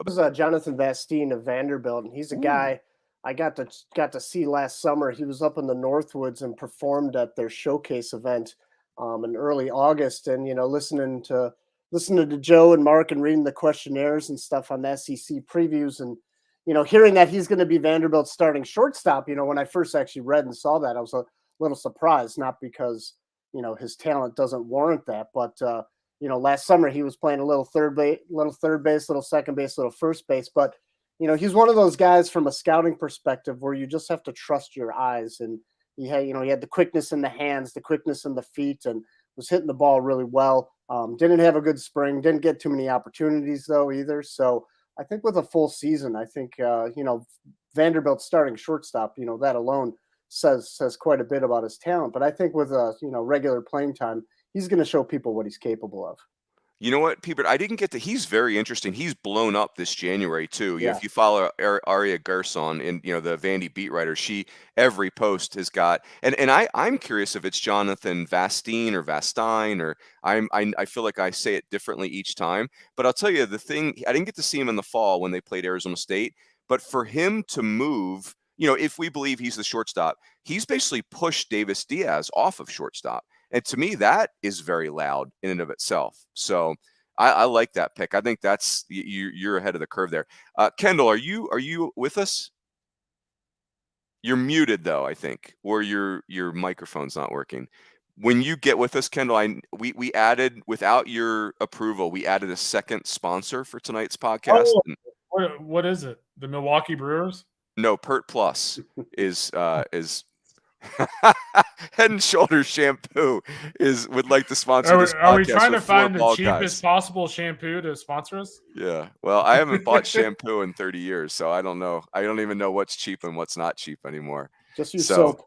This is Jonathan Vastine of Vanderbilt, and he's a guy I got to see last summer. He was up in the Northwoods and performed at their showcase event in early August. And listening to Joe and Mark and reading the questionnaires and stuff on the SEC previews, and hearing that he's going to be Vanderbilt's starting shortstop. When I first actually read and saw that, I was a little surprised, not because his talent doesn't warrant that, but last summer he was playing a little third base, little second base, little first base. But he's one of those guys from a scouting perspective where you just have to trust your eyes. And he had the quickness in the hands, the quickness in the feet, and was hitting the ball really well. Didn't have a good spring, didn't get too many opportunities though either. So I think with a full season, I think Vanderbilt starting shortstop, that alone says quite a bit about his talent. But I think with regular playing time, he's going to show people what he's capable of. You know what, Peter? I didn't get to. He's very interesting. He's blown up this January too. Yeah. If you follow Aria Gerson and the Vandy beat writer, every post has got. And I'm curious if it's Jonathan Vastine or Vastine, or I feel like I say it differently each time. But I'll tell you the thing. I didn't get to see him in the fall when they played Arizona State. But for him to move, if we believe he's the shortstop, he's basically pushed Davis Diaz off of shortstop. And to me, that is very loud in and of itself. So I like that pick. I think that's you're ahead of the curve there. Kendall, are you with us? You're muted though, I think, or your microphone's not working. When you get with us, Kendall, we added, without your approval, we added a second sponsor for tonight's podcast. Oh, what is it? The Milwaukee Brewers? No, Pert Plus is Head and Shoulders shampoo would like to sponsor this podcast. Are we trying to find the cheapest possible shampoo to sponsor us? Yeah. Well, I haven't bought shampoo in 30 years, so I don't know. I don't even know what's cheap and what's not cheap anymore. Just use soap.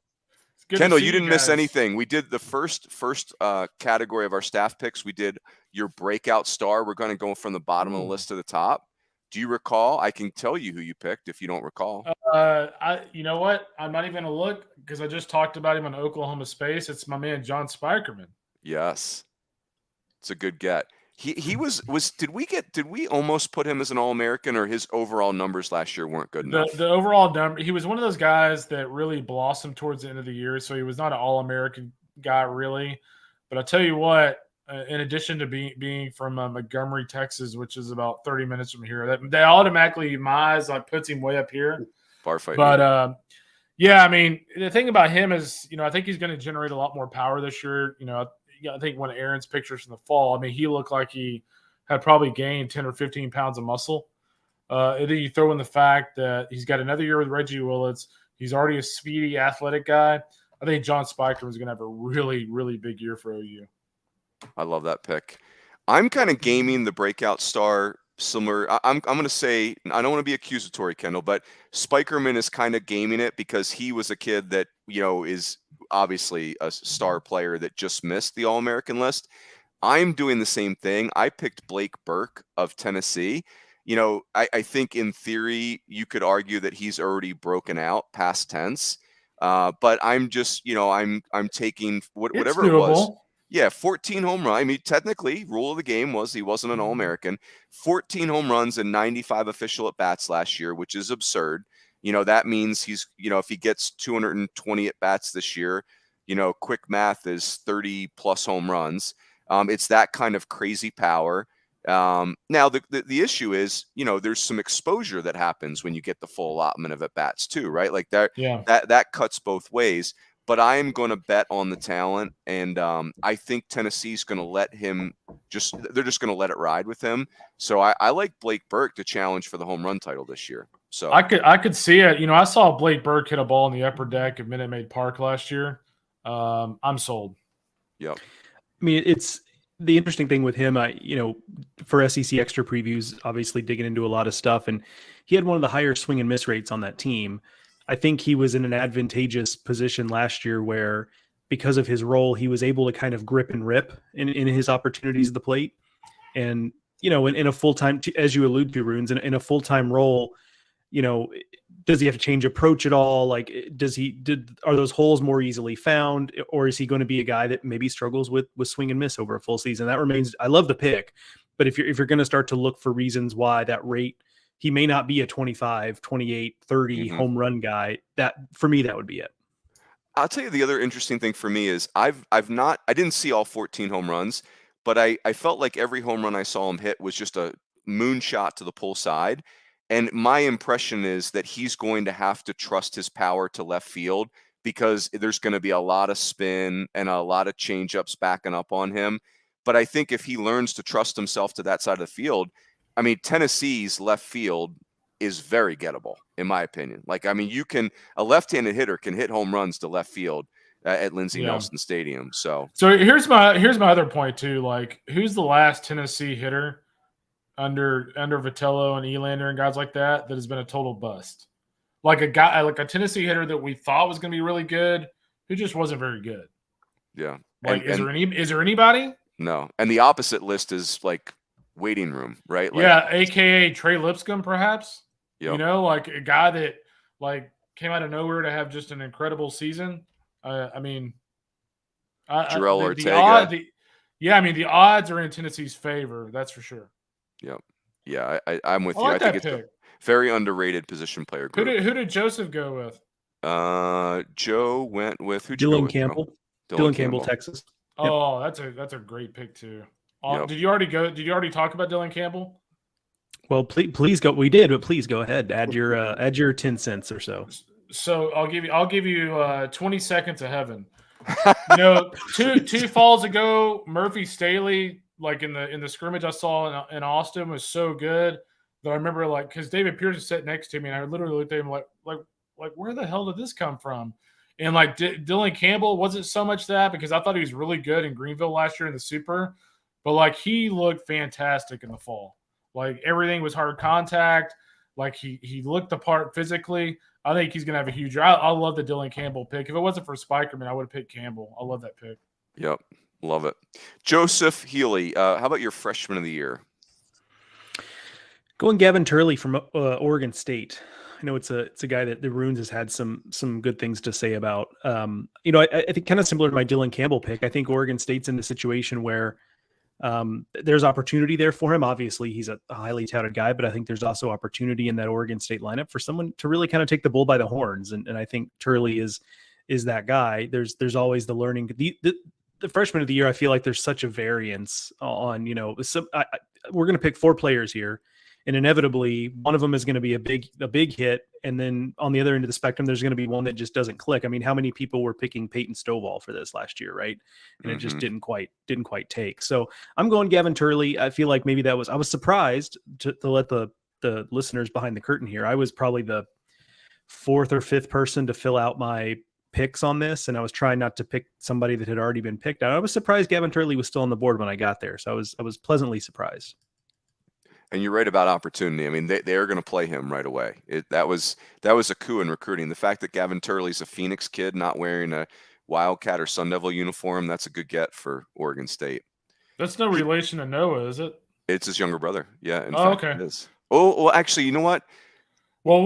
Kendall, you didn't miss anything. We did the first category of our staff picks. We did your breakout star. We're going to go from the bottom of the list to the top. Do you recall? I can tell you who you picked if you don't recall. You know what? I'm not even going to look because I just talked about him on Oklahoma Space. It's my man, John Spikerman. Yes. It's a good get. He was did we almost put him as an All-American, or his overall numbers last year weren't good enough? The overall number, he was one of those guys that really blossomed towards the end of the year. So he was not an All-American guy really. But I'll tell you what, in addition to being from Montgomery, Texas, which is about 30 minutes from here, that automatically, my eyes, puts him way up here. Bar fight. But yeah, I mean, the thing about him is, I think he's going to generate a lot more power this year. I think one of Aaron's pictures from the fall, I mean, he looked like he had probably gained 10 or 15 pounds of muscle. And then you throw in the fact that he's got another year with Reggie Willits. He's already a speedy, athletic guy. I think John Spiker is going to have a really, really big year for OU. I love that pick. I'm kind of gaming the breakout star similar. I'm going to say, I don't want to be accusatory, Kendall, but Spikerman is kind of gaming it because he was a kid that, is obviously a star player that just missed the All-American list. I'm doing the same thing. I picked Blake Burke of Tennessee. I think in theory, you could argue that he's already broken out past tense. But I'm just, I'm taking whatever it was. Yeah, 14 home runs. I mean, technically, rule of the game was he wasn't an All-American. 14 home runs and 95 official at-bats last year, which is absurd. That means he's, if he gets 220 at-bats this year, quick math is 30-plus home runs. It's that kind of crazy power. Now, the issue is, there's some exposure that happens when you get the full allotment of at-bats too, right? Like that cuts both ways. But I am going to bet on the talent, and I think Tennessee's going to let him they're just going to let it ride with him. So I like Blake Burke to challenge for the home run title this year. So I could see it. I saw Blake Burke hit a ball in the upper deck of Minute Maid Park last year. I'm sold. Yep. I mean, it's the interesting thing with him, for SEC Extra previews, obviously digging into a lot of stuff, and he had one of the higher swing and miss rates on that team. I think he was in an advantageous position last year where, because of his role, he was able to kind of grip and rip in his opportunities at the plate. And, in a full-time, as you allude to, Runes, in a full-time role, does he have to change approach at all? Like, are those holes more easily found, or is he going to be a guy that maybe struggles with swing and miss over a full season? That remains, I love the pick. But if you're going to start to look for reasons why that rate, he may not be a 25, 28, 30 home run guy. That for me, that would be it. I'll tell you the other interesting thing for me is I didn't see all 14 home runs, but I felt like every home run I saw him hit was just a moonshot to the pull side. And my impression is that he's going to have to trust his power to left field because there's going to be a lot of spin and a lot of changeups backing up on him. But I think if he learns to trust himself to that side of the field, I mean, Tennessee's left field is very gettable, in my opinion. Like, I mean, a left-handed hitter can hit home runs to left field at Lindsey Nelson Stadium. So here's my other point too. Like, who's the last Tennessee hitter under Vitello and Elander and guys like that has been a total bust? Like a guy, like a Tennessee hitter that we thought was going to be really good, who just wasn't very good. Yeah. Like, is there anybody? No. And the opposite list is like waiting room, right? Like, yeah, aka Trey Lipscomb, perhaps. Yep. You know, like a guy that like came out of nowhere to have just an incredible season. I mean, Jarrell Ortega. I mean, the odds are in Tennessee's favor. That's for sure. Yep. Yeah, I'm with you. Like I think it's pick. a very underrated position player group. Who did Joseph go with? Joe went with Dylan Campbell. Dylan Campbell, Texas. Yep. Oh, that's a great pick too. Yep. Did you already talk about Dylan Campbell? Well, please go. We did, but please go ahead. Add your 10 cents or so. So I'll give you 20 seconds of heaven. You know, two falls ago, Murphy Staley, like in the scrimmage I saw in Austin, was so good that I remember, like, because David Pierce was sitting next to me, and I literally looked at him like where the hell did this come from? And like Dylan Campbell wasn't so much that, because I thought he was really good in Greenville last year in the Super, but like he looked fantastic in the fall. Like everything was hard contact. Like he looked the part physically. I think he's going to have a huge year. I love the Dylan Campbell pick. If it wasn't for Spikerman, I would have picked Campbell. I love that pick. Yep. Love it. Joseph Healy, how about your freshman of the year? Going Gavin Turley from Oregon State. I know it's a guy that the Runes has had some good things to say about. I think kind of similar to my Dylan Campbell pick. I think Oregon State's in a situation where there's opportunity there for him. Obviously, he's a highly touted guy, but I think there's also opportunity in that Oregon State lineup for someone to really kind of take the bull by the horns. And I think Turley is that guy. There's always the learning. The freshman of the year, I feel like there's such a variance on, we're going to pick 4 players here, and inevitably one of them is going to be a big hit. And then on the other end of the spectrum, there's going to be one that just doesn't click. I mean, how many people were picking Peyton Stovall for this last year, right? And it just didn't quite take. So I'm going Gavin Turley. I feel like maybe I was surprised to let the listeners behind the curtain here. I was probably the 4th or 5th person to fill out my picks on this, and I was trying not to pick somebody that had already been picked. I was surprised Gavin Turley was still on the board when I got there. So I was pleasantly surprised. And you're right about opportunity. I mean, they are going to play him right away. That was a coup in recruiting. The fact that Gavin Turley's a Phoenix kid, not wearing a Wildcat or Sun Devil uniform, that's a good get for Oregon State. That's no relation to Noah, is it? It's his younger brother. Yeah. In fact, okay. It is. Oh, well, actually, you know what? Well,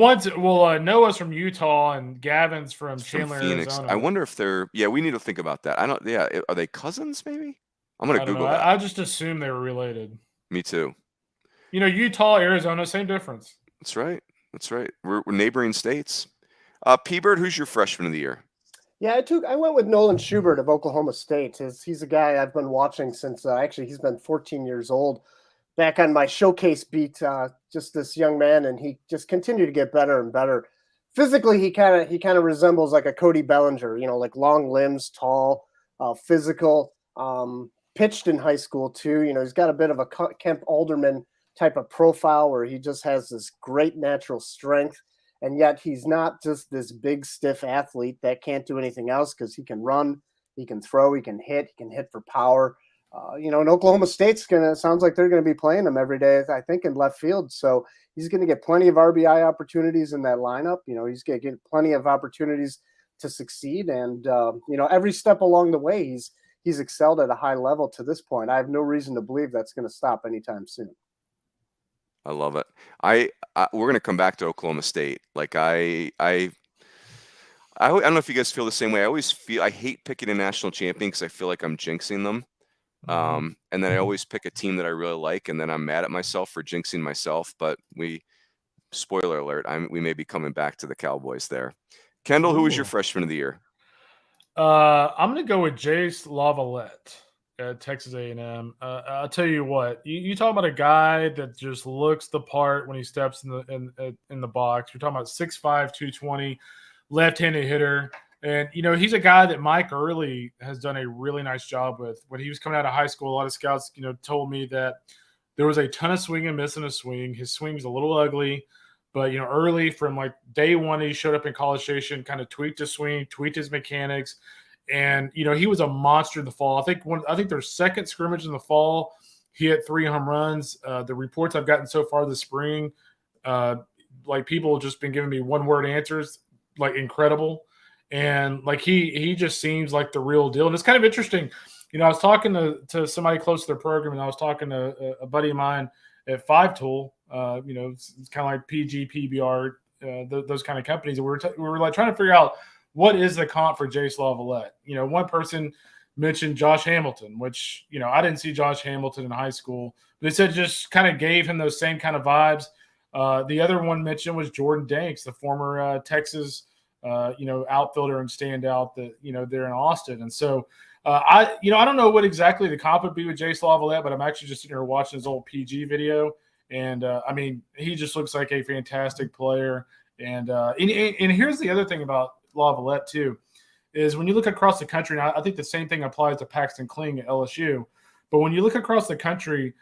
Noah's from Utah and Gavin's from Chandler, Phoenix. Arizona. I wonder if we need to think about that. Are they cousins maybe? I'm going to Google that. I just assume they were related. Me too. Utah, Arizona, same difference. That's right. We're neighboring states. P-Bird, who's your freshman of the year? Yeah, I went with Nolan Schubert of Oklahoma State. He's a guy I've been watching since he's been 14 years old. Back on my showcase beat, just this young man, and he just continued to get better and better. Physically, he kind of resembles like a Cody Bellinger, like long limbs, tall, physical. Pitched in high school too. He's got a bit of a Kemp Alderman type of profile where he just has this great natural strength, and yet he's not just this big stiff athlete that can't do anything else, because he can run, he can throw, he can hit for power. And Oklahoma State's sounds like they're going to be playing him every day, I think, in left field. So he's going to get plenty of RBI opportunities in that lineup. He's going to get plenty of opportunities to succeed. And, every step along the way, he's excelled at a high level to this point. I have no reason to believe that's going to stop anytime soon. I love it. We're going to come back to Oklahoma State. Like I don't know if you guys feel the same way. I hate picking a national champion because I feel like I'm jinxing them. And then I always pick a team that I really like, and then I'm mad at myself for jinxing myself. But spoiler alert, we may be coming back to the Cowboys there. Kendall, who was your Ooh. freshman of the year? I'm going to go with Jace Lavalette at Texas A&M. I'll tell you what, you talk about a guy that just looks the part when he steps in the box. You're talking about 6'5", 220, left-handed hitter. And, he's a guy that Mike Early has done a really nice job with. When he was coming out of high school, a lot of scouts, told me that there was a ton of swing and miss in his swing. His swing was a little ugly. But, Early from like day one, he showed up in College Station, kind of tweaked his swing, tweaked his mechanics. And, he was a monster in the fall. I think their second scrimmage in the fall, he hit 3 home runs. The reports I've gotten so far this spring, like people have just been giving me one-word answers, like incredible. And like he just seems like the real deal. And it's kind of interesting. I was talking to somebody close to their program, and I was talking to a buddy of mine at 5 Tool. It's kind of like PG, PBR, those kind of companies. And we were like trying to figure out what is the comp for Jace Lavalette. One person mentioned Josh Hamilton, which, I didn't see Josh Hamilton in high school. But they said just kind of gave him those same kind of vibes. The other one mentioned was Jordan Danks, the former Texas outfielder and standout that, they're in Austin. And so I don't know what exactly the comp would be with Jace Lavalette, but I'm actually just sitting here watching his old PG video. And he just looks like a fantastic player. And here's the other thing about Lavalette too, is when you look across the country, and I think the same thing applies to Paxton Kling at LSU, but when you look across the country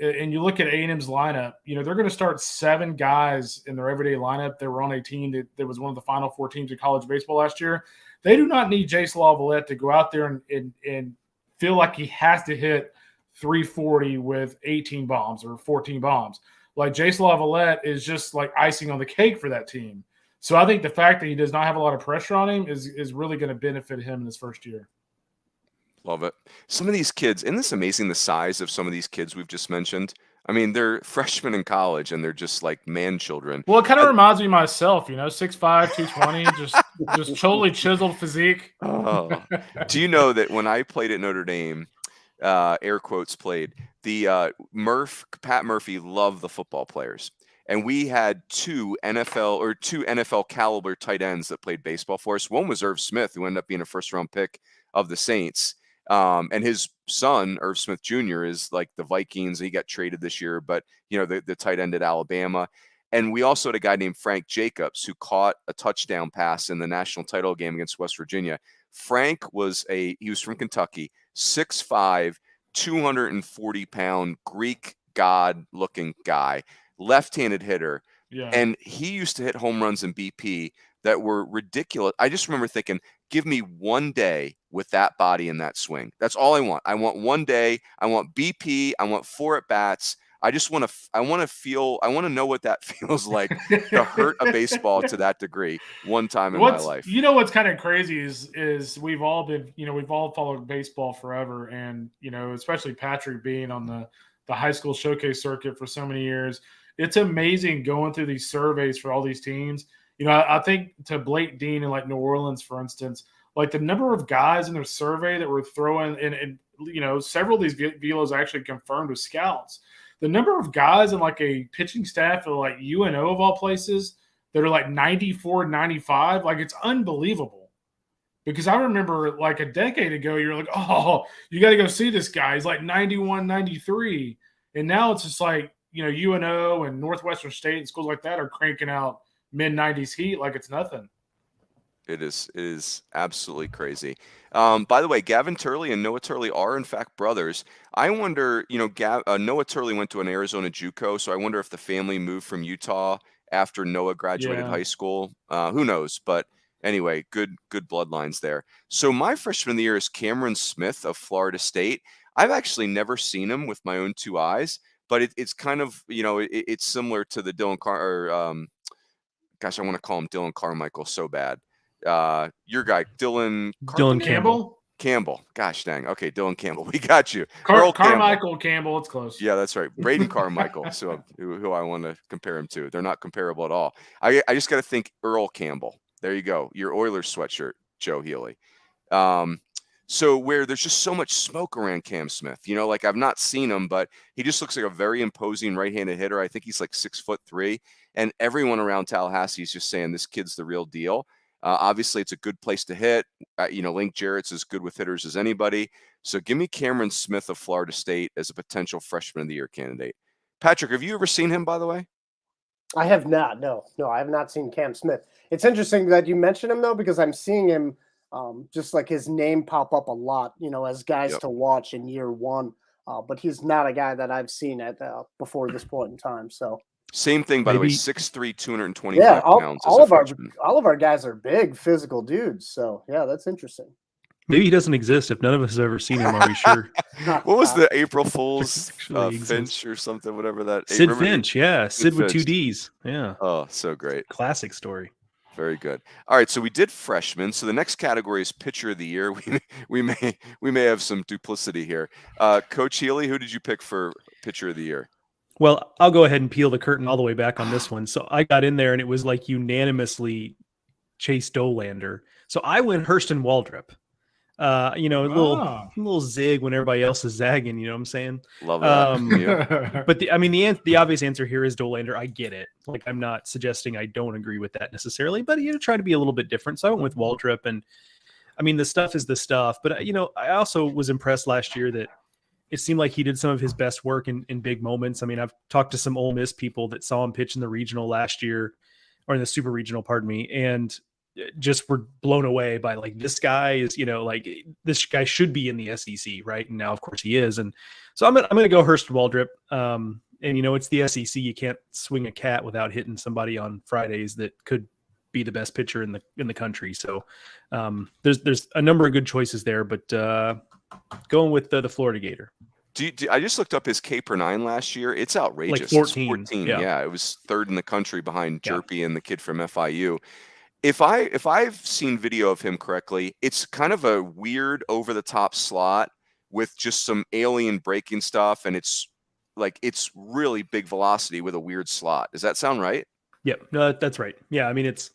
and you look at A&M's lineup, they're going to start 7 guys in their everyday lineup that were on a team that was one of the Final Four teams in college baseball last year. They do not need Jace Lavalette to go out there and feel like he has to hit 340 with 18 bombs or 14 bombs. Like Jace Lavalette is just like icing on the cake for that team. So I think the fact that he does not have a lot of pressure on him is really going to benefit him in his first year. Love it. Some of these kids, isn't this amazing, the size of some of these kids we've just mentioned? I mean, they're freshmen in college, and they're just like man children. Well, it kind of reminds me of myself, 6'5", 220, just totally chiseled physique. Oh. Do you know that when I played at Notre Dame, air quotes played, the Pat Murphy loved the football players. And we had 2 NFL caliber tight ends that played baseball for us. One was Irv Smith, who ended up being a first-round pick of the Saints. And his son, Irv Smith Jr., is like the Vikings. He got traded this year, but, the tight end at Alabama. And we also had a guy named Frank Jacobs who caught a touchdown pass in the national title game against West Virginia. Frank he was from Kentucky, 6'5", 240-pound Greek god-looking guy. Left-handed hitter. Yeah. And he used to hit home runs in BP that were ridiculous. I just remember thinking, give me one day with that body and that swing. That's all I want. I want one day. I want BP. I want 4 at-bats. I want to know what that feels like to hurt a baseball to that degree one time in my life. What's kind of crazy is we've all followed baseball forever. And, especially Patrick being on the high school showcase circuit for so many years. It's amazing going through these surveys for all these teams. I think to Blake Dean in like New Orleans, for instance, like the number of guys in their survey that were throwing and several of these velos actually confirmed with scouts. The number of guys in like a pitching staff of like UNO of all places that are like 94, 95, like it's unbelievable. Because I remember like a decade ago, you're like, oh, you got to go see this guy. He's like 91, 93. And now it's just like, UNO and Northwestern State and schools like that are cranking out mid-90s heat like it's nothing. It is absolutely crazy. By the way, Gavin Turley and Noah Turley are in fact brothers. I wonder, Noah Turley went to an Arizona JUCO, so I wonder if the family moved from Utah after Noah graduated high school. Who knows? But anyway, good bloodlines there. So my freshman of the year is Cameron Smith of Florida State. I've actually never seen him with my own 2 eyes, but it's kind of, it's similar to the gosh, I want to call him Dylan Carmichael so bad. Your guy, Dylan Campbell. Gosh dang. Okay, Dylan Campbell. We got you. Carmichael Campbell. It's close. Yeah, that's right. Braden Carmichael. So who I want to compare him to. They're not comparable at all. I just got to think Earl Campbell. There you go. Your Oilers sweatshirt, Joe Healy. So where there's just so much smoke around Cam Smith, like I've not seen him, but he just looks like a very imposing right-handed hitter. I think he's like 6'3", and everyone around Tallahassee is just saying this kid's the real deal. Obviously, it's a good place to hit. Link Jarrett's as good with hitters as anybody. So give me Cameron Smith of Florida State as a potential freshman of the year candidate. Patrick, have you ever seen him, by the way? I have not. No, I have not seen Cam Smith. It's interesting that you mentioned him, though, because I'm seeing him just like his name pop up a lot, as guys to watch in year one. But he's not a guy that I've seen at before this point in time. So same thing, by the way, 6'3", 225 pounds. All of our guys are big physical dudes. So yeah, that's interesting. Maybe he doesn't exist. If none of us have ever seen him, are we sure? What was the April Fool's Finch or something, whatever that? Sid Finch, yeah. Sid with 2 Ds. Yeah. Oh, so great. Classic story. Very good. All right, so we did freshmen. So the next category is pitcher of the year. We may have some duplicity here. Coach Healy, who did you pick for pitcher of the year? Well, I'll go ahead and peel the curtain all the way back on this one. So I got in there and it was like unanimously Chase Dolander. So I went Hurston Waldrop. A little zig when everybody else is zagging. You know what I'm saying? Love that. But the obvious answer here is Dolander. I get it. Like, I'm not suggesting I don't agree with that necessarily, but try to be a little bit different. So I went with Waldrop, and I mean, the stuff is the stuff. But I also was impressed last year that it seemed like he did some of his best work in big moments. I mean, I've talked to some Ole Miss people that saw him pitch in the regional last year, or in the super regional, pardon me, and just were blown away by like, this guy is, this guy should be in the SEC, right? And now, of course, he is. And so I'm gonna go Hurston Waldrop. And it's the SEC. You can't swing a cat without hitting somebody on Fridays that could be the best pitcher in the country. So there's a number of good choices there, but going with the Florida Gator. I just looked up his K per 9 last year. It's outrageous. Like 14. Yeah, it was third in the country behind Jerpy and the kid from FIU. If I've seen video of him correctly, it's kind of a weird over-the-top slot with just some alien breaking stuff, and it's really big velocity with a weird slot. Does that sound right? Yep, no, that's right. Yeah, I mean it's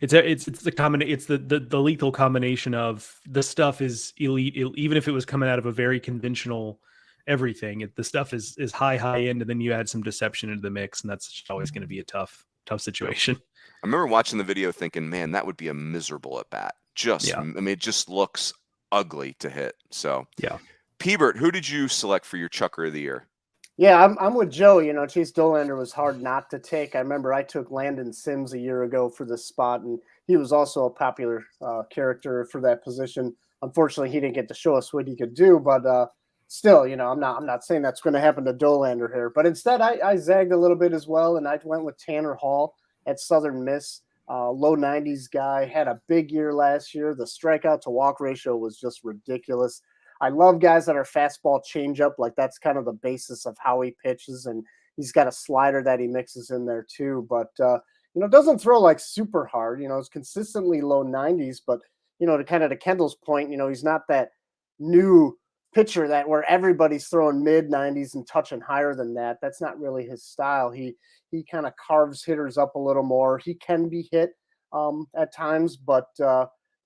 the lethal combination of the stuff is elite, even if it was coming out of a very conventional everything. The stuff is high end, and then you add some deception into the mix, and that's always going to be a tough situation. I remember watching the video thinking, man, that would be a miserable at bat. I mean, it just looks ugly to hit. So yeah. Peebert, who did you select for your Chucker of the year? Yeah, I'm with Joe. Chase Dolander was hard not to take. I remember I took Landon Sims a year ago for this spot, and he was also a popular character for that position. Unfortunately, he didn't get to show us what he could do, but still, I'm not saying that's going to happen to Dolander here. But instead, I zagged a little bit as well, and I went with Tanner Hall at Southern Miss. Low 90s guy, had a big year last year. The strikeout to walk ratio was just ridiculous. I love guys that are fastball changeup. Like, that's kind of the basis of how he pitches. And he's got a slider that he mixes in there too. But, doesn't throw like super hard. It's consistently low 90s. But, to Kendall's point, he's not that new pitcher that where everybody's throwing mid 90s and touching higher than that. That's not really his style. He kind of carves hitters up a little more. He can be hit at times, but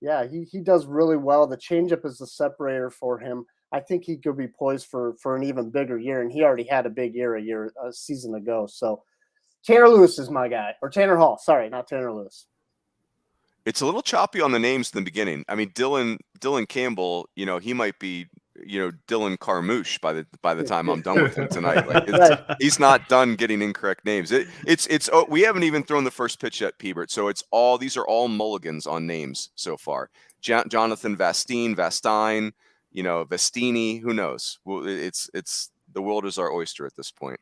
yeah, he does really well. The changeup is the separator for him. I think he could be poised for an even bigger year, and he already had a big year a season ago. So Tanner Lewis is my guy, or Tanner Hall. Sorry, not Tanner Lewis. It's a little choppy on the names in the beginning. I mean, Dylan Campbell, he might be, Dylan Carmouche by the time I'm done with him tonight. Like, he's not done getting incorrect names. We haven't even thrown the first pitch yet, Peebert. So these are all mulligans on names so far. Jonathan Vastine, Vestini, who knows? Well, it's the world is our oyster at this point.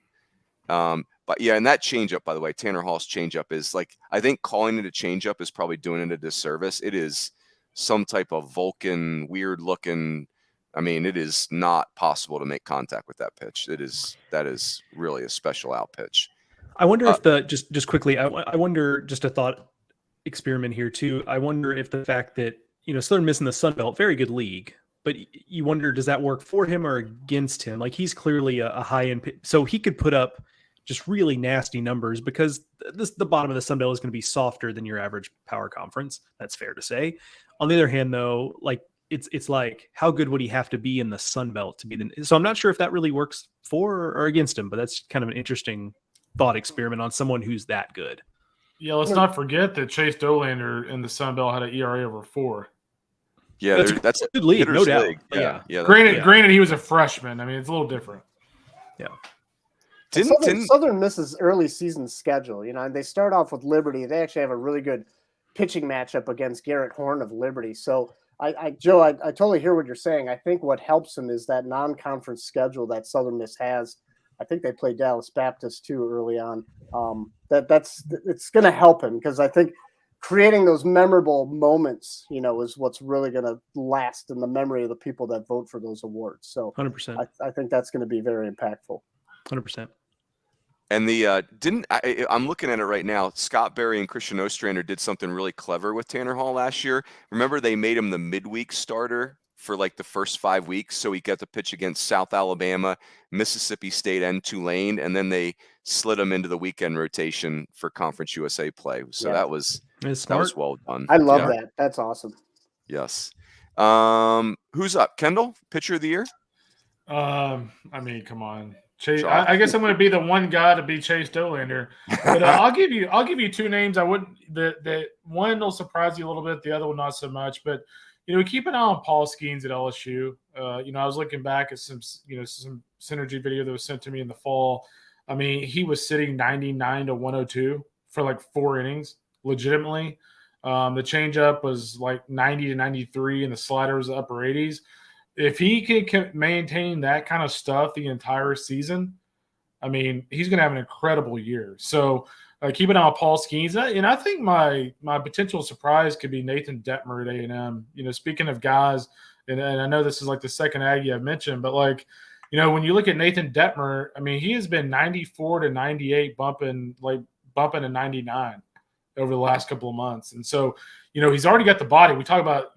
But yeah, and that changeup, by the way, Tanner Hall's changeup is like, I think calling it a changeup is probably doing it a disservice. It is some type of Vulcan, weird looking. I mean, it is not possible to make contact with that pitch. That is really a special out pitch. I wonder if just quickly, I wonder, just a thought experiment here too. I wonder if the fact that, Southern Miss in the Sun Belt, very good league, but you wonder, does that work for him or against him? Like, he's clearly a high end, so he could put up just really nasty numbers because the bottom of the Sun Belt is going to be softer than your average power conference. That's fair to say. On the other hand, though, like, it's like, how good would he have to be in the Sun Belt to be the? So I'm not sure if that really works for or against him, but that's kind of an interesting thought experiment on someone who's that good. Yeah, let's not forget that Chase Dolander in the Sun Belt had an ERA over 4. Yeah, that's a good league, no doubt. League. Yeah. Granted, he was a freshman. I mean, it's a little different. Yeah. Southern Miss's early season schedule, they start off with Liberty. They actually have a really good pitching matchup against Garrett Horn of Liberty. So, Joe, I totally hear what you're saying. I think what helps him is that non-conference schedule that Southern Miss has. I think they play Dallas Baptist too early on. It's going to help him because I think creating those memorable moments, is what's really going to last in the memory of the people that vote for those awards. So 100%. I think that's going to be very impactful. 100%. And I'm looking at it right now. Scott Berry and Christian Ostrander did something really clever with Tanner Hall last year. Remember, they made him the midweek starter for like the first 5 weeks, so he got to pitch against South Alabama, Mississippi State, and Tulane, and then they slid him into the weekend rotation for Conference USA play. So that was well done. I love that. That's awesome. Yes. Who's up? Kendall, pitcher of the year? I mean, come on. Chase, I guess I'm going to be the one guy to be Chase Dolander, but I'll give you 2 names. I wouldn't. The one will surprise you a little bit. The other one not so much. But keep an eye on Paul Skeens at LSU. I was looking back at some synergy video that was sent to me in the fall. I mean, he was sitting 99 to 102 for like 4 innings, legitimately. The changeup was like 90 to 93, and the slider was upper 80s. If he can maintain that kind of stuff the entire season, I mean, he's going to have an incredible year. So keep an eye on Paul Skeens. And I think my potential surprise could be Nathan Detmer at A&M. Speaking of guys, and I know this is like the second Aggie I've mentioned, but when you look at Nathan Detmer, I mean, he has been 94 to 98, bumping to 99 over the last couple of months. And so, he's already got the body. We talk about,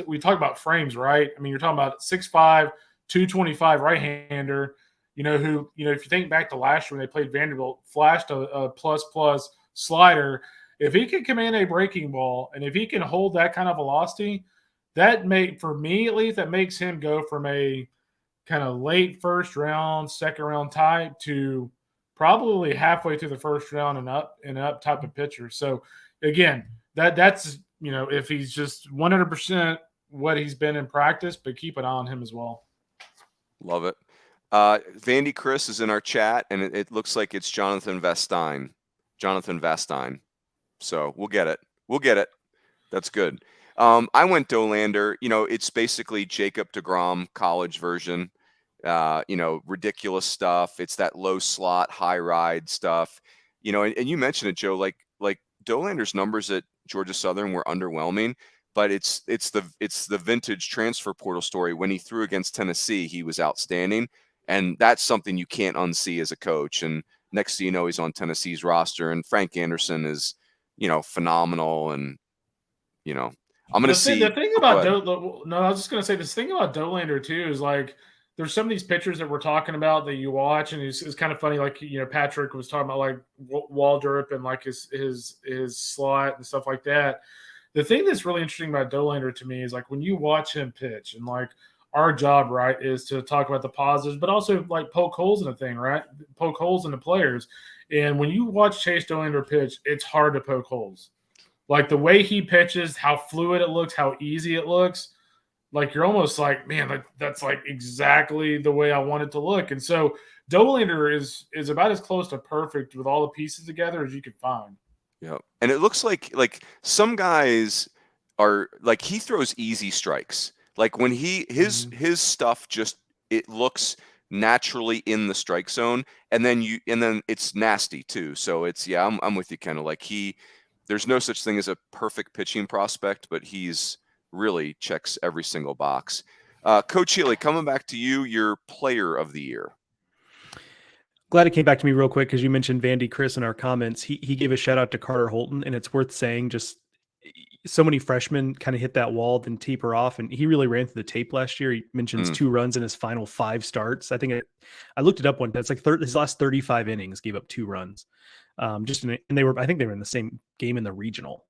we talk about frames, right? I mean, you're talking about 6'5", 225 right-hander, who, if you think back to last year when they played Vanderbilt, flashed a plus slider. If he can command a breaking ball and if he can hold that kind of velocity, for me at least, that makes him go from a kind of late first round, second round type to probably halfway through the first round and up type of pitcher. So again, that's if he's just 100% what he's been in practice, but keep an eye on him as well. Love it. Vandy Chris is in our chat, and it looks like it's Jonathan Vastine. So we'll get it. That's good. I went Dolander. It's basically Jacob deGrom college version. Ridiculous stuff. It's that low slot, high ride stuff. And you mentioned it, Joe. Like Dolander's numbers at Georgia Southern were underwhelming, but it's the vintage transfer portal story. When he threw against Tennessee, he was outstanding, and that's something you can't unsee as a coach. And next thing you know, he's on Tennessee's roster, and Frank Anderson is, phenomenal. And I'm going to see the thing about I was just going to say this thing about Dolander too is like, there's some of these pitchers that we're talking about that you watch, and it's kind of funny. Like, Patrick was talking about like Waldrop and like his slot and stuff like that. The thing that's really interesting about Dolander to me is like when you watch him pitch, and like our job, right, is to talk about the positives, but also like poke holes in the thing, right? Poke holes in the players. And when you watch Chase Dolander pitch, it's hard to poke holes. Like the way he pitches, how fluid it looks, how easy it looks. Like you're almost like, man, that's like exactly the way I want it to look. And so Dolander is about as close to perfect with all the pieces together as you could find. Yeah. And it looks like some guys are like, he throws easy strikes. Like when his stuff just, it looks naturally in the strike zone, and then it's nasty too. So it's, I'm with you, Kendall. Like there's no such thing as a perfect pitching prospect, but he's really checks every single box. Coach Healy, coming back to you, your player of the year. Glad it came back to me real quick because you mentioned Vandy Chris in our comments. He gave a shout out to Carter Holton, and it's worth saying just so many freshmen kind of hit that wall, then taper off, and he really ran through the tape last year. He mentions 2 runs in his final 5 starts. I think I looked it up one day. It's like his last 35 innings gave up 2 runs. And I think they were in the same game in the regional.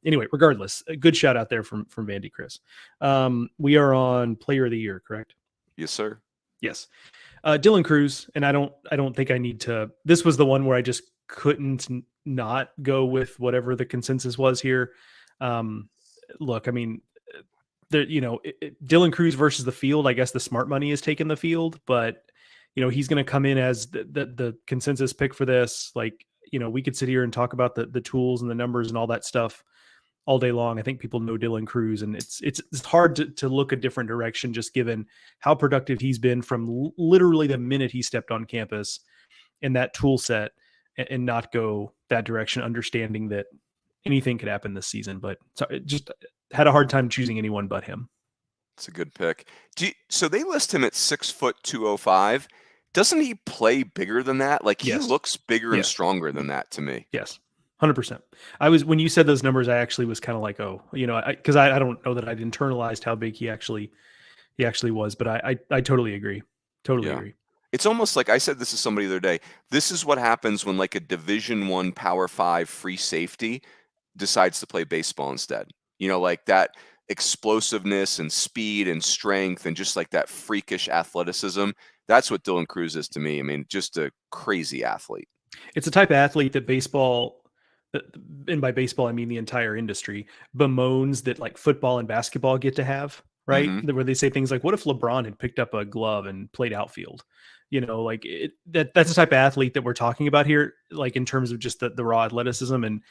Anyway, regardless, a good shout out there from Vandy Chris. We are on Player of the Year, correct? Yes, sir. Yes. Dylan Cruz, and I don't think I need to. This was the one where I just couldn't not go with whatever the consensus was here. Look, I mean, Dylan Cruz versus the field. I guess the smart money is taking the field, but he's going to come in as the consensus pick for this. Like, we could sit here and talk about the tools and the numbers and all that stuff all day long. I think people know Dylan Cruz, and it's hard to look a different direction just given how productive he's been from literally the minute he stepped on campus in that tool set, and not go that direction, understanding that anything could happen this season. But just had a hard time choosing anyone but him. It's a good pick. So they list him at 6'205". Doesn't he play bigger than that? Like, he looks bigger and stronger than that to me. Yes. 100%. When you said those numbers, I actually was kind of like, because I don't know that I'd internalized how big he actually was, but I totally agree. Totally agree. It's almost like, I said this to somebody the other day. This is what happens when like a Division I Power 5 free safety decides to play baseball instead. Like that explosiveness and speed and strength and just like that freakish athleticism. That's what Dylan Cruz is to me. I mean, just a crazy athlete. It's a type of athlete that baseball, and by baseball I mean the entire industry, bemoans that like football and basketball get to have, right? Mm-hmm. Where they say things like, what if LeBron had picked up a glove and played outfield? Like that's the type of athlete that we're talking about here, like in terms of just the raw athleticism. And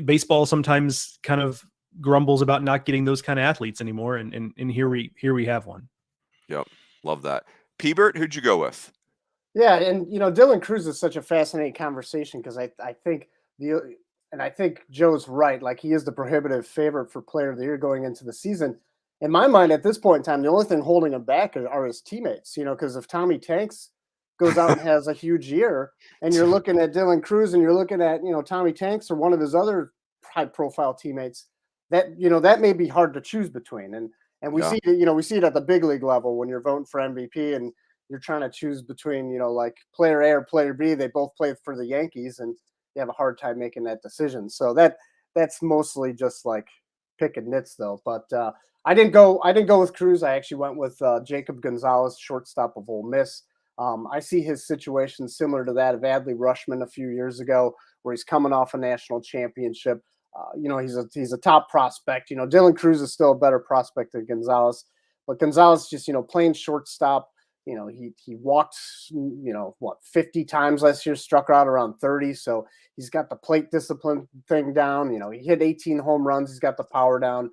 baseball sometimes kind of grumbles about not getting those kind of athletes anymore. And here we have one. Yep. Love that. P-Bert, who'd you go with? Yeah, and Dylan Cruz is such a fascinating conversation because I think Joe's right. Like, he is the prohibitive favorite for Player of the Year going into the season. In my mind, at this point in time, the only thing holding him back are his teammates. Because if Tommy Tanks goes out and has a huge year, and you're looking at Dylan Cruz and you're looking at Tommy Tanks or one of his other high-profile teammates, that may be hard to choose between. And we see it, we see it at the big league level when you're voting for MVP and you're trying to choose between, like player A or player B. They both play for the Yankees and you have a hard time making that decision. So that's mostly just like picking nits though. But I didn't go with Cruz. I actually went with Jacob Gonzalez, shortstop of Ole Miss. I see his situation similar to that of Adley Rushman a few years ago, where he's coming off a national championship. He's a top prospect. Dylan Cruz is still a better prospect than Gonzalez, but Gonzalez just playing shortstop. He walked 50 times last year, struck out around 30. So he's got the plate discipline thing down. He hit 18 home runs. He's got the power down.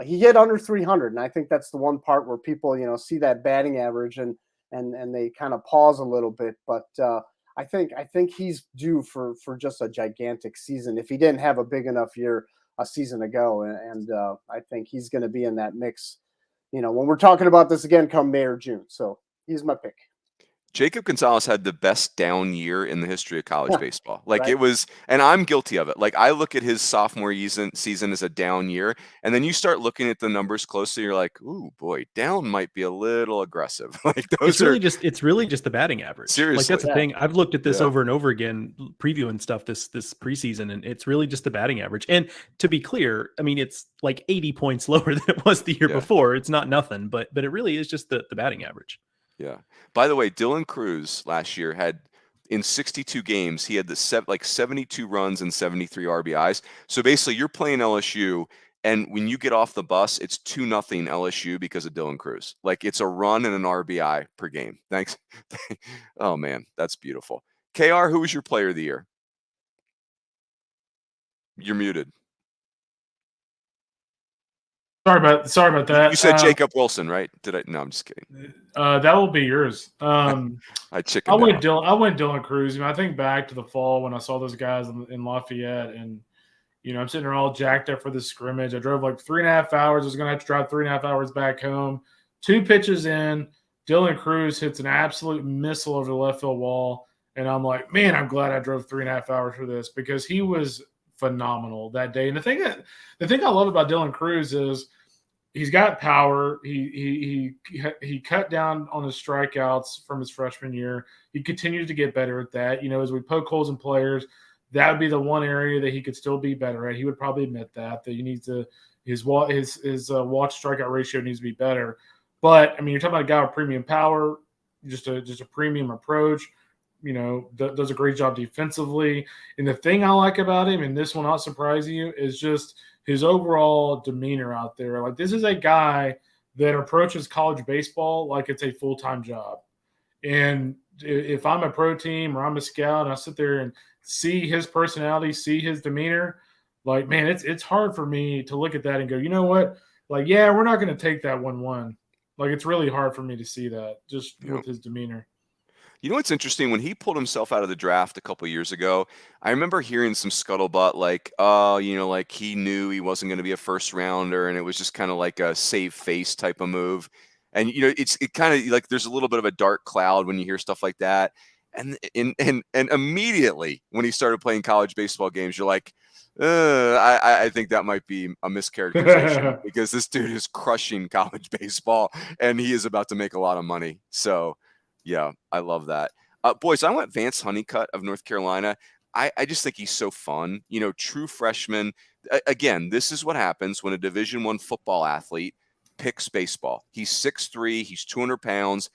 He hit under 300, and I think that's the one part where people see that batting average and they kind of pause a little bit. But I think he's due for just a gigantic season if he didn't have a big enough year a season ago, and I think he's going to be in that mix. When we're talking about this again come May or June. So he's my pick. Jacob Gonzalez had the best down year in the history of college baseball. Like, right. It was, and I'm guilty of it. Like, I look at his sophomore season as a down year, and then you start looking at the numbers closely. You're like, ooh, boy, down might be a little aggressive. Like, it's really just the batting average. Seriously. Like, that's the thing. I've looked at this over and over again, previewing stuff this preseason, and it's really just the batting average. And to be clear, I mean, it's like 80 points lower than it was the year before. It's not nothing, but it really is just the batting average. Yeah. By the way, Dylan Cruz last year had, in 62 games, he had 72 runs and 73 RBIs. So basically, you're playing LSU, and when you get off the bus, it's 2-0 LSU because of Dylan Cruz. Like, it's a run and an RBI per game. Thanks. Oh man, that's beautiful. KR, who was your Player of the Year? You're muted. Sorry about that. You said Jacob Wilson, right? Did I? No, I'm just kidding. That will be yours. I went Dylan Cruz. I think back to the fall when I saw those guys in Lafayette, and I'm sitting there all jacked up for the scrimmage. I drove like 3.5 hours. I was going to have to drive 3.5 hours back home. 2 pitches in, Dylan Cruz hits an absolute missile over the left field wall, and I'm like, man, I'm glad I drove 3.5 hours for this, because he was phenomenal that day. And the thing I love about Dylan Cruz is, he's got power. He cut down on his strikeouts from his freshman year. He continues to get better at that. As we poke holes in players, that would be the one area that he could still be better at. He would probably admit that he needs to his walk strikeout ratio needs to be better. But I mean, you're talking about a guy with premium power, just a premium approach. Does a great job defensively. And the thing I like about him, and this will not surprise you, is just his overall demeanor out there. Like, this is a guy that approaches college baseball like it's a full-time job. And if I'm a pro team or I'm a scout and I sit there and see his personality, see his demeanor, like, man, it's hard for me to look at that and go, you know what? Like, yeah, we're not going to take that 1-1. Like, it's really hard for me to see that just with his demeanor. You know what's interesting? When he pulled himself out of the draft a couple of years ago, I remember hearing some scuttlebutt like, oh, like he knew he wasn't going to be a first rounder, and it was just kind of like a save face type of move. And it kind of like there's a little bit of a dark cloud when you hear stuff like that. And immediately when he started playing college baseball games, you're like, I think that might be a mischaracterization because this dude is crushing college baseball and he is about to make a lot of money. So. Yeah, I love that. Boys, I went Vance Honeycutt of North Carolina. I just think he's so fun. True freshman. Again, this is what happens when a Division I football athlete picks baseball. He's 6'3", he's 200 pounds,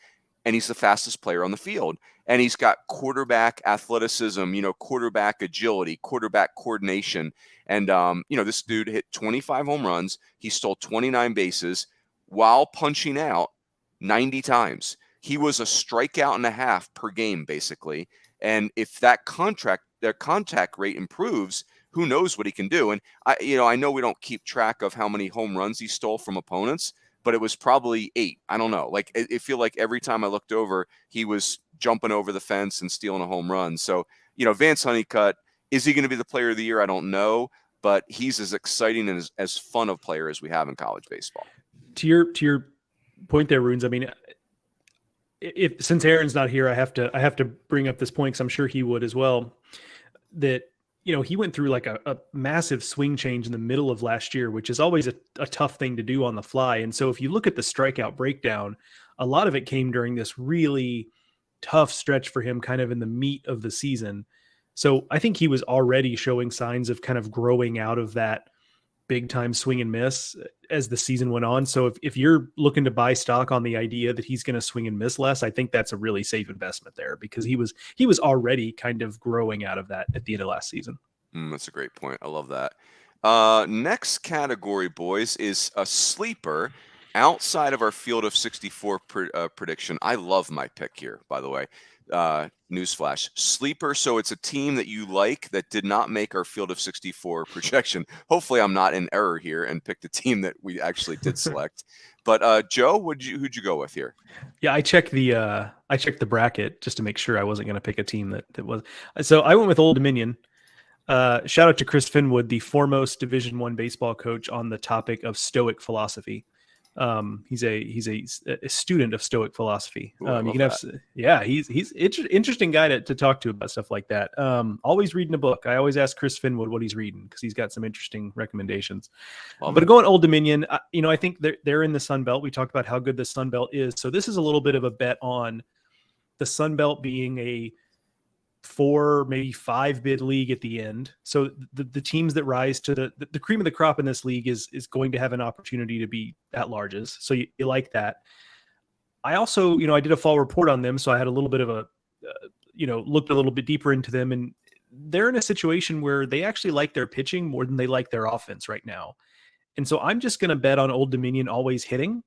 and he's the fastest player on the field. And he's got quarterback athleticism, quarterback agility, quarterback coordination. And, this dude hit 25 home runs. He stole 29 bases while punching out 90 times. He was a strikeout and a half per game, basically. And if their contact rate improves, who knows what he can do? And I know we don't keep track of how many home runs he stole from opponents, but it was probably 8. I don't know. Like, I feel like every time I looked over, he was jumping over the fence and stealing a home run. So, Vance Honeycutt, is he going to be the player of the year? I don't know, but he's as exciting and as fun of player as we have in college baseball. To your point there, Runes, I mean, since Aaron's not here, I have to bring up this point because I'm sure he would as well. That he went through like a massive swing change in the middle of last year, which is always a tough thing to do on the fly. And so if you look at the strikeout breakdown, a lot of it came during this really tough stretch for him, kind of in the meat of the season. So I think he was already showing signs of kind of growing out of that big time swing and miss as the season went on. So if you're looking to buy stock on the idea that he's going to swing and miss less, I think that's a really safe investment there because he was already kind of growing out of that at the end of last season. That's a great point. I love that. Next category, boys, is a sleeper outside of our field of 64 prediction. I love my pick here, by the way. Newsflash, sleeper. So it's a team that you like that did not make our field of 64 projection. Hopefully I'm not in error here and picked a team that we actually did select. But Joe, who'd you go with here? Yeah, I checked the bracket just to make sure I wasn't going to pick a team that was. So I went with Old Dominion. Shout out to Chris Finwood, the foremost Division I baseball coach on the topic of Stoic philosophy. He's a student of Stoic philosophy. He's interesting guy to talk to about stuff like that. Always reading a book. I always ask Chris Finwood what he's reading because he's got some interesting recommendations. But going Old Dominion, I think they're in the Sun Belt. We talked about how good the Sun Belt is. So this is a little bit of a bet on the Sun Belt being a 4, maybe 5 bid league at the end. So the teams that rise to the cream of the crop in this league is going to have an opportunity to be at larges. So you like that. I also, I did a fall report on them. So I had a little bit of looked a little bit deeper into them, and they're in a situation where they actually like their pitching more than they like their offense right now. And so I'm just going to bet on Old Dominion always hitting.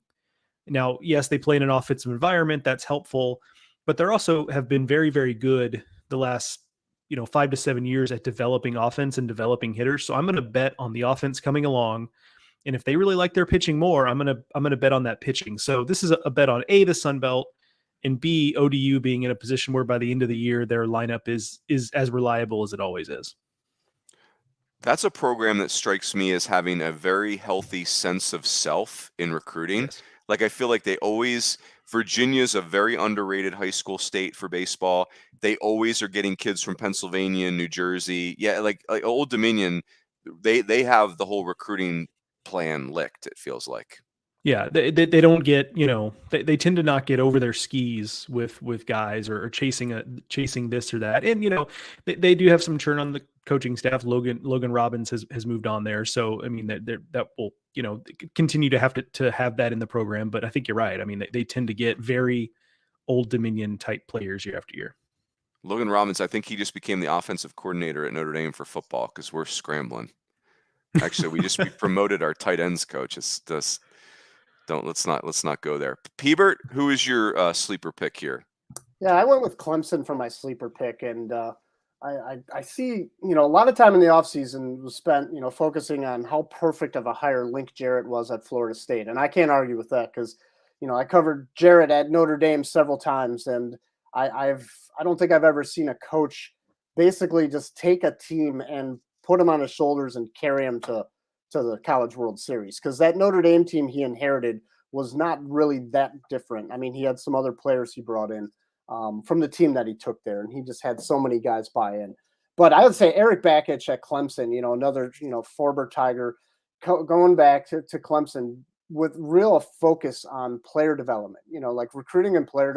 Now, yes, they play in an offensive environment. That's helpful, but they're also have been very, very good the last 5 to 7 years at developing offense and developing hitters. So I'm going to bet on the offense coming along, and if they really like their pitching more, I'm going to bet on that pitching. So this is a bet on A, the Sun Belt, and B, ODU being in a position where by the end of the year their lineup is as reliable as it always is. That's a program that strikes me as having a very healthy sense of self in recruiting. Yes. Like, I feel like Virginia's a very underrated high school state for baseball. They always are getting kids from Pennsylvania and New Jersey. Yeah, like Old Dominion, they have the whole recruiting plan licked, it feels like. Yeah, they don't get, they tend to not get over their skis with guys or chasing this or that. And they do have some churn on the coaching staff. Logan Robbins has moved on there, so I mean that will continue to have to have that in the program. But I think you're right. I mean they tend to get very Old Dominion type players year after year. Logan Robbins, I think he just became the offensive coordinator at Notre Dame for football because we're scrambling. Actually, we promoted our tight ends coach. It's just let's not go there. Peebert, who is your sleeper pick here? Yeah, I went with Clemson for my sleeper pick, and I see a lot of time in the offseason was spent focusing on how perfect of a hire Link Jarrett was at Florida State, and I can't argue with that because I covered Jarrett at Notre Dame several times, and I don't think I've ever seen a coach basically just take a team and put them on his shoulders and carry him to the College World Series, because that Notre Dame team he inherited was not really that different. I mean, he had some other players he brought in from the team that he took there, and he just had so many guys buy in. But I would say Eric Bakich at Clemson, another Forber Tiger, going back to Clemson with real focus on player development, like recruiting and player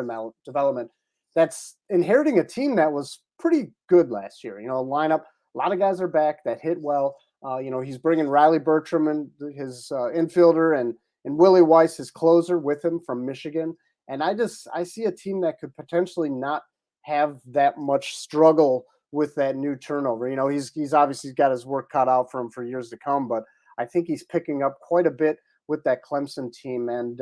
development. That's inheriting a team that was pretty good last year. Lineup, a lot of guys are back that hit well. He's bringing Riley Bertram and his infielder and Willie Weiss, his closer, with him from Michigan. And I see a team that could potentially not have that much struggle with that new turnover. He's obviously got his work cut out for him for years to come, but I think he's picking up quite a bit with that Clemson team. And,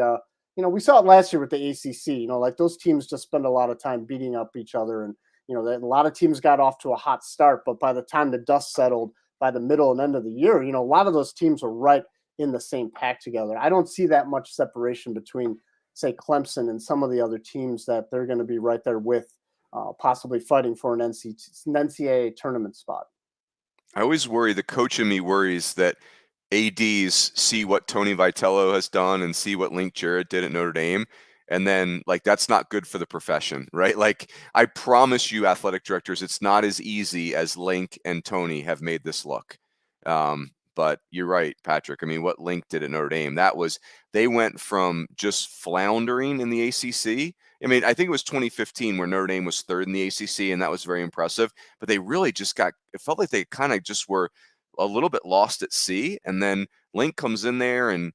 we saw it last year with the ACC, like those teams just spend a lot of time beating up each other. And, a lot of teams got off to a hot start, but by the time the dust settled by the middle and end of the year, a lot of those teams were right in the same pack together. I don't see that much separation between, say, Clemson and some of the other teams that they're going to be right there with, possibly fighting for an NCAA tournament spot. I always worry, the coach in me worries that ADs see what Tony Vitello has done and see what Link Jarrett did at Notre Dame. And then that's not good for the profession, right? Like, I promise you, athletic directors, it's not as easy as Link and Tony have made this look. But you're right, Patrick. I mean, what Link did at Notre Dame, they went from just floundering in the ACC. I mean, I think it was 2015 where Notre Dame was third in the ACC, and that was very impressive. But they really just it felt like they kind of just were a little bit lost at sea. And then Link comes in there and,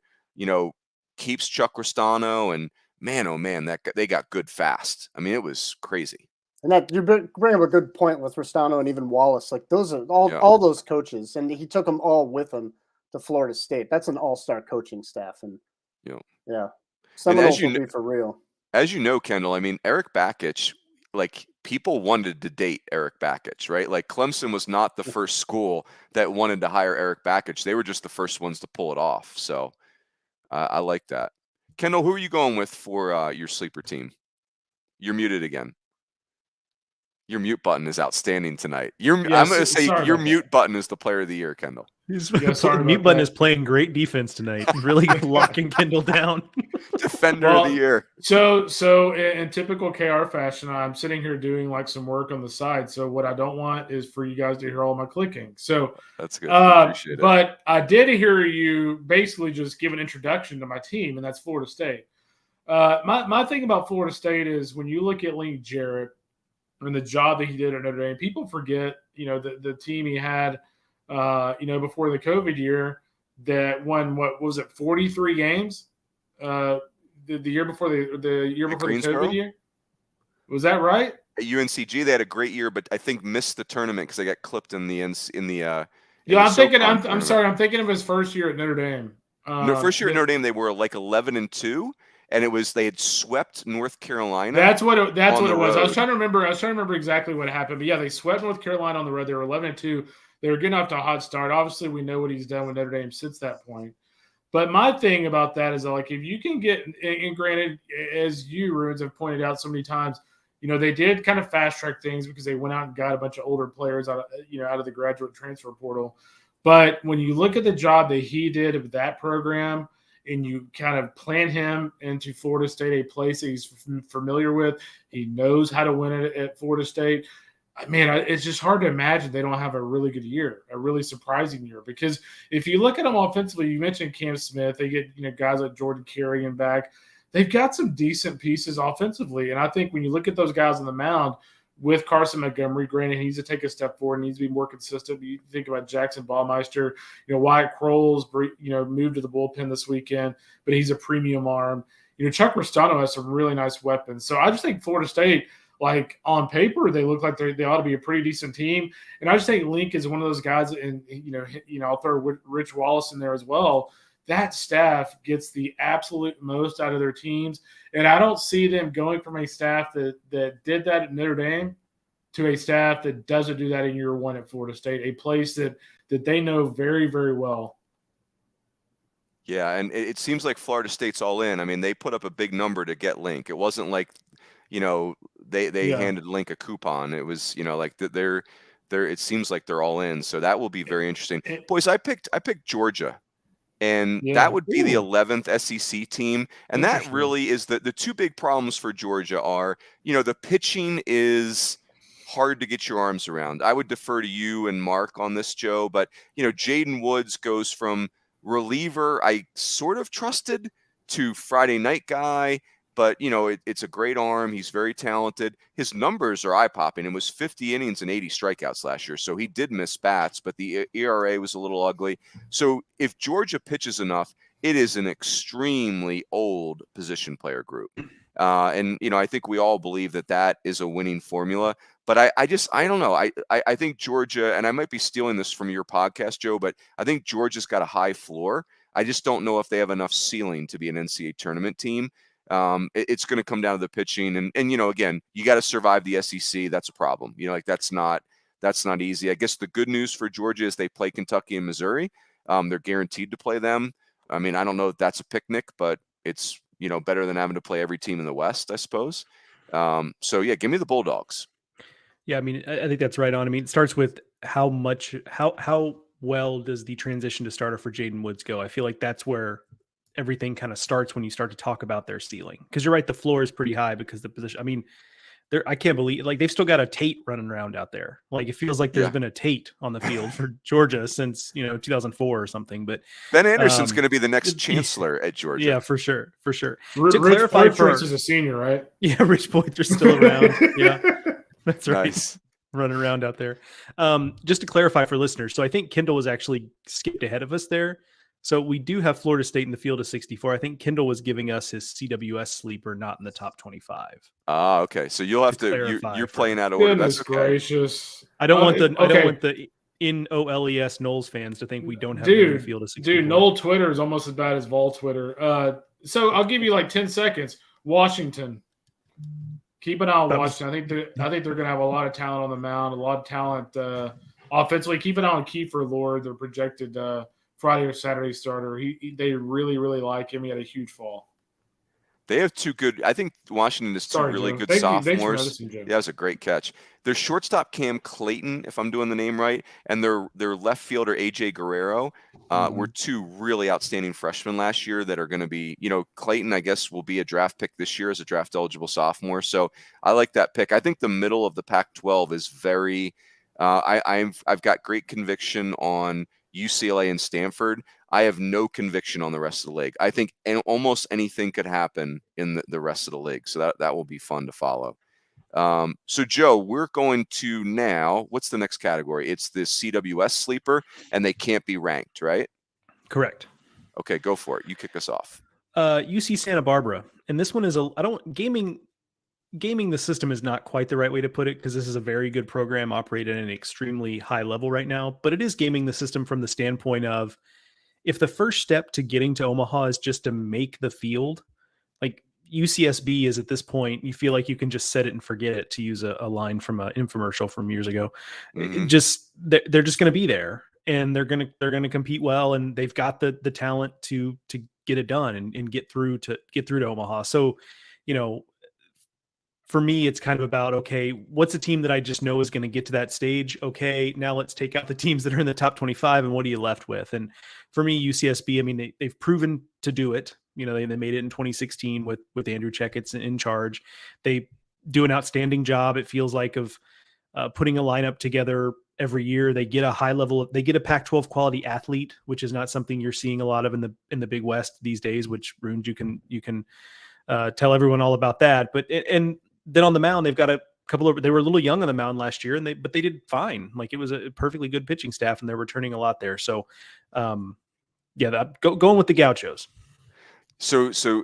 keeps Chuck Ristano, and man, oh man, they got good fast. I mean, it was crazy. And that you bring up a good point with Ristano and even Wallace. Like, those are all those coaches, and he took them all with him to Florida State. That's an all-star coaching staff, and some of those will be for real. As you know, Kendall, I mean, Eric Bakich, people wanted to date Eric Bakich, right? Like, Clemson was not the first school that wanted to hire Eric Bakich. They were just the first ones to pull it off. So I like that. Kendall, who are you going with for your sleeper team? You're muted again. Your mute button is outstanding tonight. I'm going to say your mute button is the player of the year, Kendall. The mute button is playing great defense tonight. Really locking Kendall down. Defender of the year. So in typical KR fashion, I'm sitting here doing some work on the side. So what I don't want is for you guys to hear all my clicking. So that's good. Appreciate it. But I did hear you basically just give an introduction to my team, and that's Florida State. My thing about Florida State is when you look at Link Jarrett and the job that he did at Notre Dame, people forget, the team he had, before the COVID year that won, what was it, 43 games? The year before the COVID year? Was that right? At UNCG, they had a great year, but I think missed the tournament because they got clipped in the. I'm sorry, I'm thinking of his first year at Notre Dame. First year at Notre Dame, they were 11-2. And they had swept North Carolina. That's what it was. I was trying to remember exactly what happened. But yeah, they swept North Carolina on the road. They were 11-2. They were getting off to a hot start. Obviously, we know what he's done with Notre Dame since that point. But my thing about that is if you can get, and granted, as you, Ruins, have pointed out so many times, they did kind of fast track things because they went out and got a bunch of older players out of the graduate transfer portal. But when you look at the job that he did with that program, and you kind of plant him into Florida State, a place that he's familiar with. He knows how to win it at Florida State. Man, it's just hard to imagine they don't have a really good year, a really surprising year. Because if you look at them offensively, you mentioned Cam Smith. They get guys like Jordan Carrion back. They've got some decent pieces offensively, and I think when you look at those guys on the mound with Carson Montgomery, granted he needs to take a step forward, needs to be more consistent. You think about Jackson Baumeister, Wyatt Crowell's moved to the bullpen this weekend, but he's a premium arm. Chuck Ristano has some really nice weapons. So I just think Florida State, like on paper, they look like they ought to be a pretty decent team. And I just think Link is one of those guys, and I'll throw Rich Wallace in there as well. That staff gets the absolute most out of their teams, and I don't see them going from a staff that did that at Notre Dame to a staff that doesn't do that in year one at Florida State, a place that they know very, very well. Yeah, and it seems like Florida State's all in. I mean, they put up a big number to get Link. It wasn't like, they handed Link a coupon. It was, like they're it seems like they're all in. So that will be very interesting. Boys, I picked Georgia. And that would be the 11th SEC team. And that really is the two big problems for Georgia are, the pitching is hard to get your arms around. I would defer to you and Mark on this, Joe, but, Jaden Woods goes from reliever I sort of trusted to Friday night guy, but, it's a great arm. He's very talented. His numbers are eye-popping. It was 50 innings and 80 strikeouts last year, so he did miss bats, but the ERA was a little ugly. So if Georgia pitches enough, it is an extremely old position player group. And, I think we all believe that is a winning formula. But I don't know. I think Georgia, and I might be stealing this from your podcast, Joe, but I think Georgia's got a high floor. I just don't know if they have enough ceiling to be an NCAA tournament team. It's going to come down to the pitching, and again, you got to survive the SEC. That's a problem. That's not easy. I guess the good news for Georgia is they play Kentucky and Missouri. They're guaranteed to play them. I mean, I don't know if that's a picnic, but it's better than having to play every team in the West, I suppose. So yeah, give me the Bulldogs. Yeah, I mean, I think that's right on. I mean, it starts with how well does the transition to starter for Jaden Woods go? I feel like that's where everything kind of starts when you start to talk about their ceiling. Because you're right, the floor is pretty high because the position. I mean, I can't believe they've still got a Tate running around out there. Like it feels like there's been a Tate on the field for Georgia since 2004 or something. But Ben Anderson's going to be the next chancellor at Georgia. Yeah, for sure. To Rich clarify, Poitras is a senior, right? Yeah, Rich Poitras still around. Yeah, that's right. Nice. Running around out there. Just to clarify for listeners, so I think Kendall was actually skipped ahead of us there. So we do have Florida State in the field of 64. I think Kendall was giving us his CWS sleeper, not in the top 25. Ah, okay. So you'll have to you're playing out of order. Goodness That's okay. gracious. I don't want the NOLES Knowles fans to think we don't have him in the field of 64. Dude, Knoll Twitter is almost as bad as Vol Twitter. So I'll give you like 10 seconds. Washington. Keep an eye on Washington. I think they're going to have a lot of talent on the mound, a lot of talent offensively. Keep an eye on Kiefer Lord, their projected Friday or Saturday starter. They really, really like him. He had a huge fall. They have two good. I think Washington is two really good sophomores. Yeah, that was a great catch. Their shortstop Cam Clayton, if I'm doing the name right, and their left fielder AJ Guerrero were two really outstanding freshmen last year that are going to be. Clayton, I guess, will be a draft pick this year as a draft eligible sophomore. So I like that pick. I think the middle of the Pac-12 is very. I've got great conviction on UCLA and Stanford. I have no conviction on the rest of the league. I think almost anything could happen in the rest of the league. So that will be fun to follow. So Joe, we're going to now, what's the next category? It's the CWS sleeper, and they can't be ranked, right? Correct. Okay, go for it. You kick us off. UC Santa Barbara. And this one is gaming the system is not quite the right way to put it, because this is a very good program operated at an extremely high level right now, but it is gaming the system from the standpoint of, if the first step to getting to Omaha is just to make the field, like UCSB is at this point, you feel like you can just set it and forget it, to use a line from an infomercial from years ago. Mm-hmm. They're just going to be there, and they're going to compete well, and they've got the talent to get it done and get through to Omaha. So, for me, it's kind of about, okay, what's a team that I just know is going to get to that stage? Okay, now let's take out the teams that are in the top 25, and what are you left with? And for me, UCSB, I mean, they've proven to do it. They made it in 2016 with Andrew Chekets in charge. They do an outstanding job, it feels like, of putting a lineup together every year. They get a high level, they get a Pac-12 quality athlete, which is not something you're seeing a lot of in the Big West these days, which Runes, you can tell everyone all about that. But, and then on the mound, they've got a couple of, they were a little young on the mound last year, but they did fine. Like, it was a perfectly good pitching staff, and they're returning a lot there. So, going with the Gauchos. So UC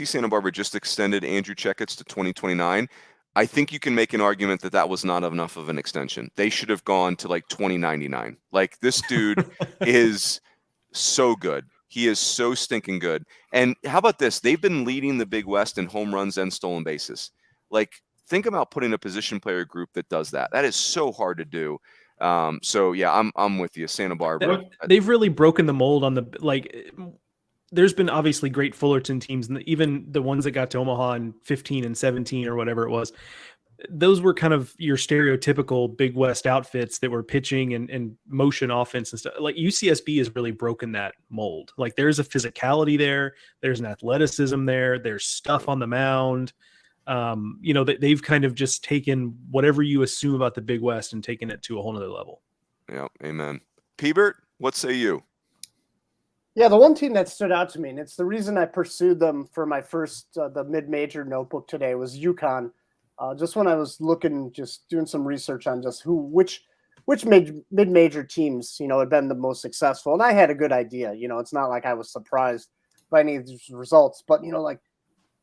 Santa Barbara just extended Andrew Checketts to 2029. I think you can make an argument that was not enough of an extension. They should have gone to like 2099. Like, this dude is so good. He is so stinking good. And how about this? They've been leading the Big West in home runs and stolen bases. Like, think about putting a position player group that does that. That is so hard to do. So yeah, I'm with you, Santa Barbara. They've really broken the mold on there's been obviously great Fullerton teams, and even the ones that got to Omaha in 15 and 17 or whatever it was. Those were kind of your stereotypical Big West outfits that were pitching and motion offense and stuff. Like, UCSB has really broken that mold. Like, there's a physicality there. There's an athleticism there. There's stuff on the mound. They've kind of just taken whatever you assume about the Big West and taken it to a whole nother level. Yeah. Amen. Peebert, what say you? Yeah, the one team that stood out to me, and it's the reason I pursued them for my first the mid-major notebook today, was UConn. Just when I was just doing some research on just which mid-major teams, had been the most successful, and I had a good idea. It's not like I was surprised by any of these results, but like,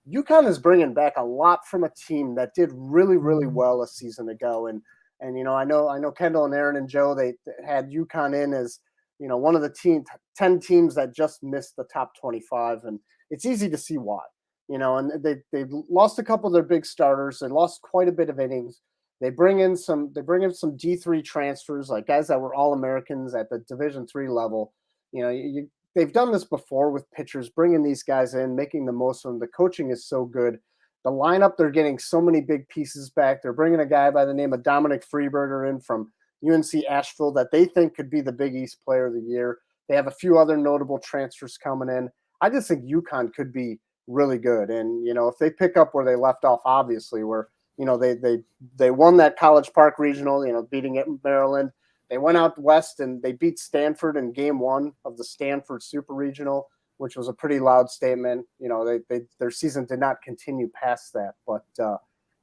UConn is bringing back a lot from a team that did really, really well a season ago, and I know Kendall and Aaron and Joe, they had UConn in as one of the 10 teams that just missed the top 25, and it's easy to see why. And they lost a couple of their big starters. They lost quite a bit of innings. They bring in some D3 transfers, like guys that were All-Americans at the Division III level. They've done this before with pitchers, bringing these guys in, making the most of them. The coaching is so good. The lineup, they're getting so many big pieces back. They're bringing a guy by the name of Dominic Freeberger in from UNC Asheville that they think could be the Big East Player of the Year. They have a few other notable transfers coming in. I just think UConn could be really good. And, if they pick up where they left off, obviously, where, they won that College Park Regional, beating it in Maryland. They went out west and they beat Stanford in game 1 of the Stanford Super Regional, which was a pretty loud statement. Their season did not continue past that, but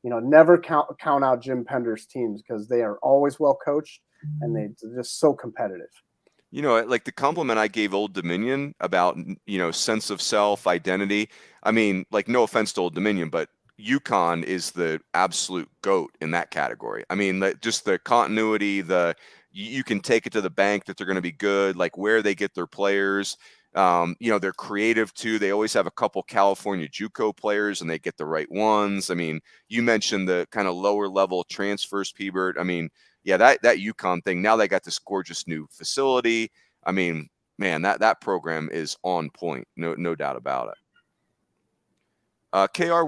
never count out Jim Pender's teams, because they are always well coached and they're just so competitive. Like the compliment I gave Old Dominion about, sense of self, identity. I mean, like, no offense to Old Dominion, but UConn is the absolute GOAT in that category. I mean, just the continuity, you can take it to the bank that they're going to be good, like where they get their players. They're creative too. They always have a couple California JUCO players and they get the right ones. I mean, you mentioned the kind of lower level transfers, Peebert. I mean, yeah, that UConn thing, now they got this gorgeous new facility. I mean, man, that program is on point. No doubt about it. KR,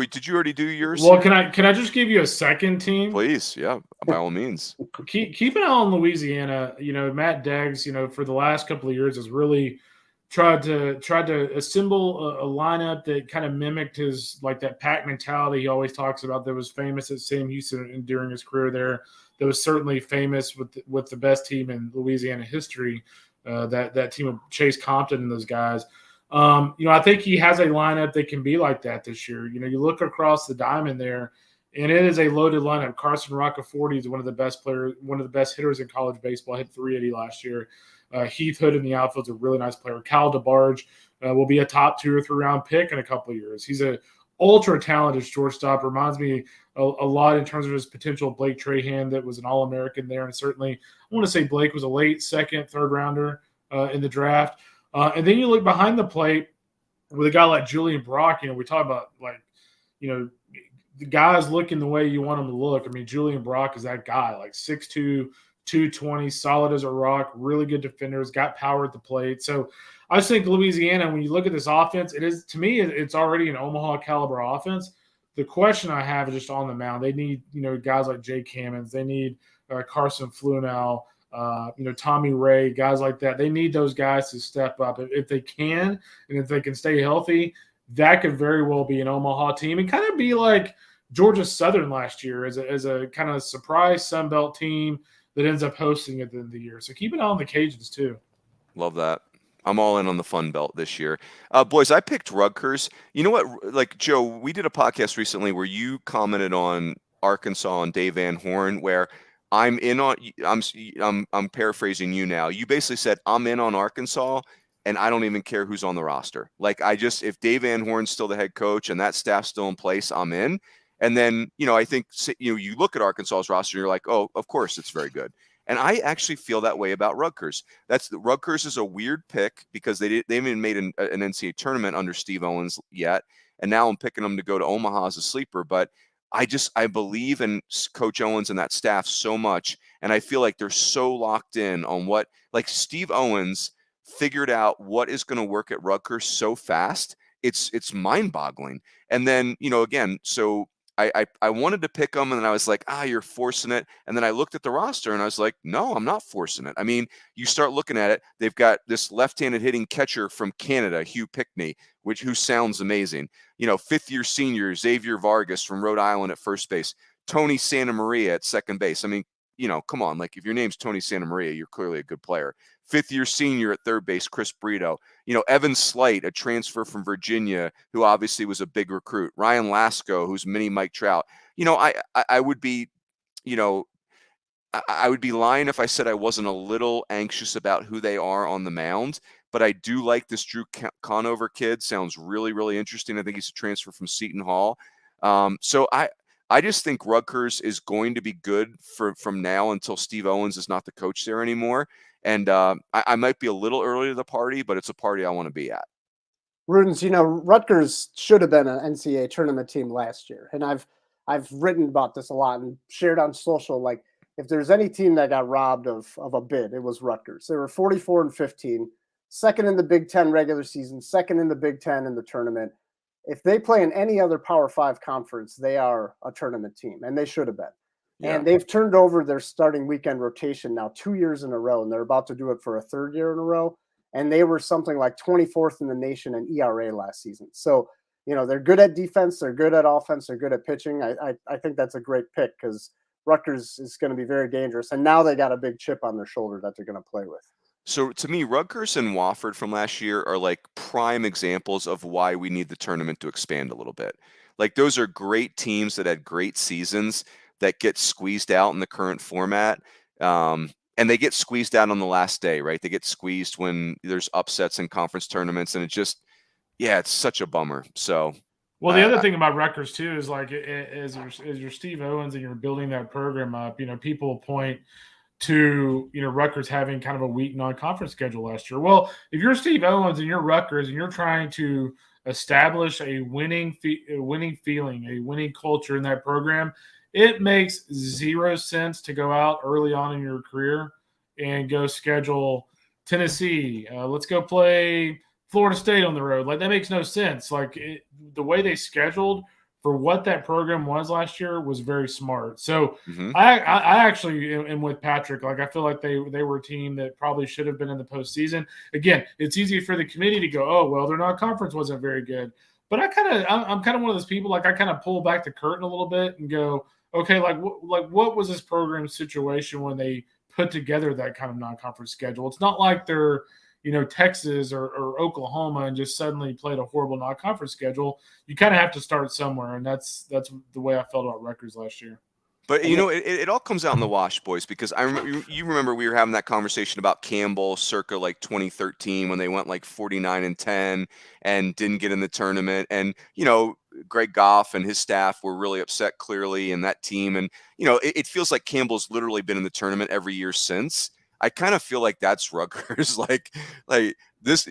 did you already do yours? Well, can I just give you a second team? Please, yeah, by all means. Keep an eye on Louisiana. Matt Deggs, for the last couple of years has really tried to assemble a lineup that kind of mimicked his, like, that pack mentality he always talks about, that was famous at Sam Houston during his career there. That was certainly famous with the best team in Louisiana history. That team of Chase Compton and those guys. I think he has a lineup that can be like that this year. You look across the diamond there, and it is a loaded lineup. Carson Roccaforte is one of the best hitters in college baseball. Hit 380 last year. Heath Hood in the outfield is a really nice player. Kyle DeBarge will be a top 2 or 3 round pick in a couple of years. He's a ultra talented shortstop. Reminds me a lot in terms of his potential. Blake Trahan, that was an All-American there, and certainly I want to say Blake was a late second, third rounder in the draft. And then you look behind the plate with a guy like Julian Brock. We talk about, the guys looking the way you want them to look. I mean, Julian Brock is that guy, like 6'2", 220, solid as a rock, really good defenders, got power at the plate. So I just think Louisiana, when you look at this offense, it's already an Omaha caliber offense. The question I have is just on the mound. They need, guys like Jake Hammons. They need Carson Flunau. Tommy Ray, guys like that. They need those guys to step up. If they can, and if they can stay healthy, that could very well be an Omaha team and kind of be like Georgia Southern last year as a kind of surprise Sun Belt team that ends up hosting at the end of the year. So keep an eye on the Cajuns too. Love that. I'm all in on the Fun Belt this year. Boys, I picked Rutgers. You know what? Like, Joe, we did a podcast recently where you commented on Arkansas and Dave Van Horn, where I'm in on. I'm paraphrasing you now. You basically said I'm in on Arkansas, and I don't even care who's on the roster. Like, if Dave Van Horn's still the head coach and that staff's still in place, I'm in. And then, I think, you look at Arkansas's roster and you're like, oh, of course it's very good. And I actually feel that way about Rutgers. Rutgers is a weird pick because they haven't made an NCAA tournament under Steve Owens yet. And now I'm picking them to go to Omaha as a sleeper. But I believe in Coach Owens and that staff so much. And I feel like they're so locked in on what, like, Steve Owens figured out what is going to work at Rutgers so fast. It's mind-boggling. And then, again, so I wanted to pick them, and then I was like, you're forcing it. And then I looked at the roster, and I was like, no, I'm not forcing it. I mean, you start looking at it, they've got this left-handed hitting catcher from Canada, Hugh Pickney, who sounds amazing. Fifth-year senior Xavier Vargas from Rhode Island at first base, Tony Santa Maria at second base. I mean, come on, like, if your name's Tony Santa Maria, you're clearly a good player. Fifth-year senior at third base, Chris Brito. Evan Slight, a transfer from Virginia, who obviously was a big recruit. Ryan Lasco, who's mini Mike Trout. I would be, I would be lying if I said I wasn't a little anxious about who they are on the mound. But I do like this Drew Conover kid. Sounds really, really interesting. I think he's a transfer from Seton Hall. So I just think Rutgers is going to be good from now until Steve Owens is not the coach there anymore. And I might be a little early to the party, but it's a party I want to be at. Rudens, Rutgers should have been an NCAA tournament team last year. And I've written about this a lot and shared on social. Like, if there's any team that got robbed of a bid, it was Rutgers. They were 44-15, second in the Big Ten regular season, second in the Big Ten in the tournament. If they play in any other Power 5 conference, they are a tournament team, and they should have been. Yeah. And they've turned over their starting weekend rotation now 2 years in a row, and they're about to do it for a third year in a row. And they were something like 24th in the nation in ERA last season. So, they're good at defense, they're good at offense, they're good at pitching. I think that's a great pick because Rutgers is going to be very dangerous. And now they got a big chip on their shoulder that they're going to play with. So to me, Rutgers and Wofford from last year are like prime examples of why we need the tournament to expand a little bit. Like, those are great teams that had great seasons that get squeezed out in the current format. And they get squeezed out on the last day, right? They get squeezed when there's upsets in conference tournaments, and it's such a bummer. So, well, the other thing about Rutgers too is, like, as you're Steve Owens and you're building that program up, people point to Rutgers having kind of a weak non-conference schedule last year. Well, if you're Steve Owens and you're Rutgers and you're trying to establish a winning feeling, a winning culture in that program, it makes zero sense to go out early on in your career and go schedule Tennessee. Let's go play Florida State on the road. Like, that makes no sense. Like, the way they scheduled for what that program was last year was very smart. So I actually am with Patrick. Like, I feel like they were a team that probably should have been in the postseason. Again, it's easy for the committee to go, oh, well, their non-conference wasn't very good. But I'm kind of one of those people, like, I kind of pull back the curtain a little bit and go, okay, what was this program's situation when they put together that kind of non-conference schedule? It's not like they're, Texas or Oklahoma and just suddenly played a horrible non-conference schedule. You kind of have to start somewhere, and that's the way I felt about Rutgers last year. But, it all comes out in the wash, boys, because you remember we were having that conversation about Campbell circa like 2013 when they went like 49-10 and didn't get in the tournament. And, Greg Goff and his staff were really upset, clearly, and that team. And, it feels like Campbell's literally been in the tournament every year since. I kind of feel like that's Rutgers. like this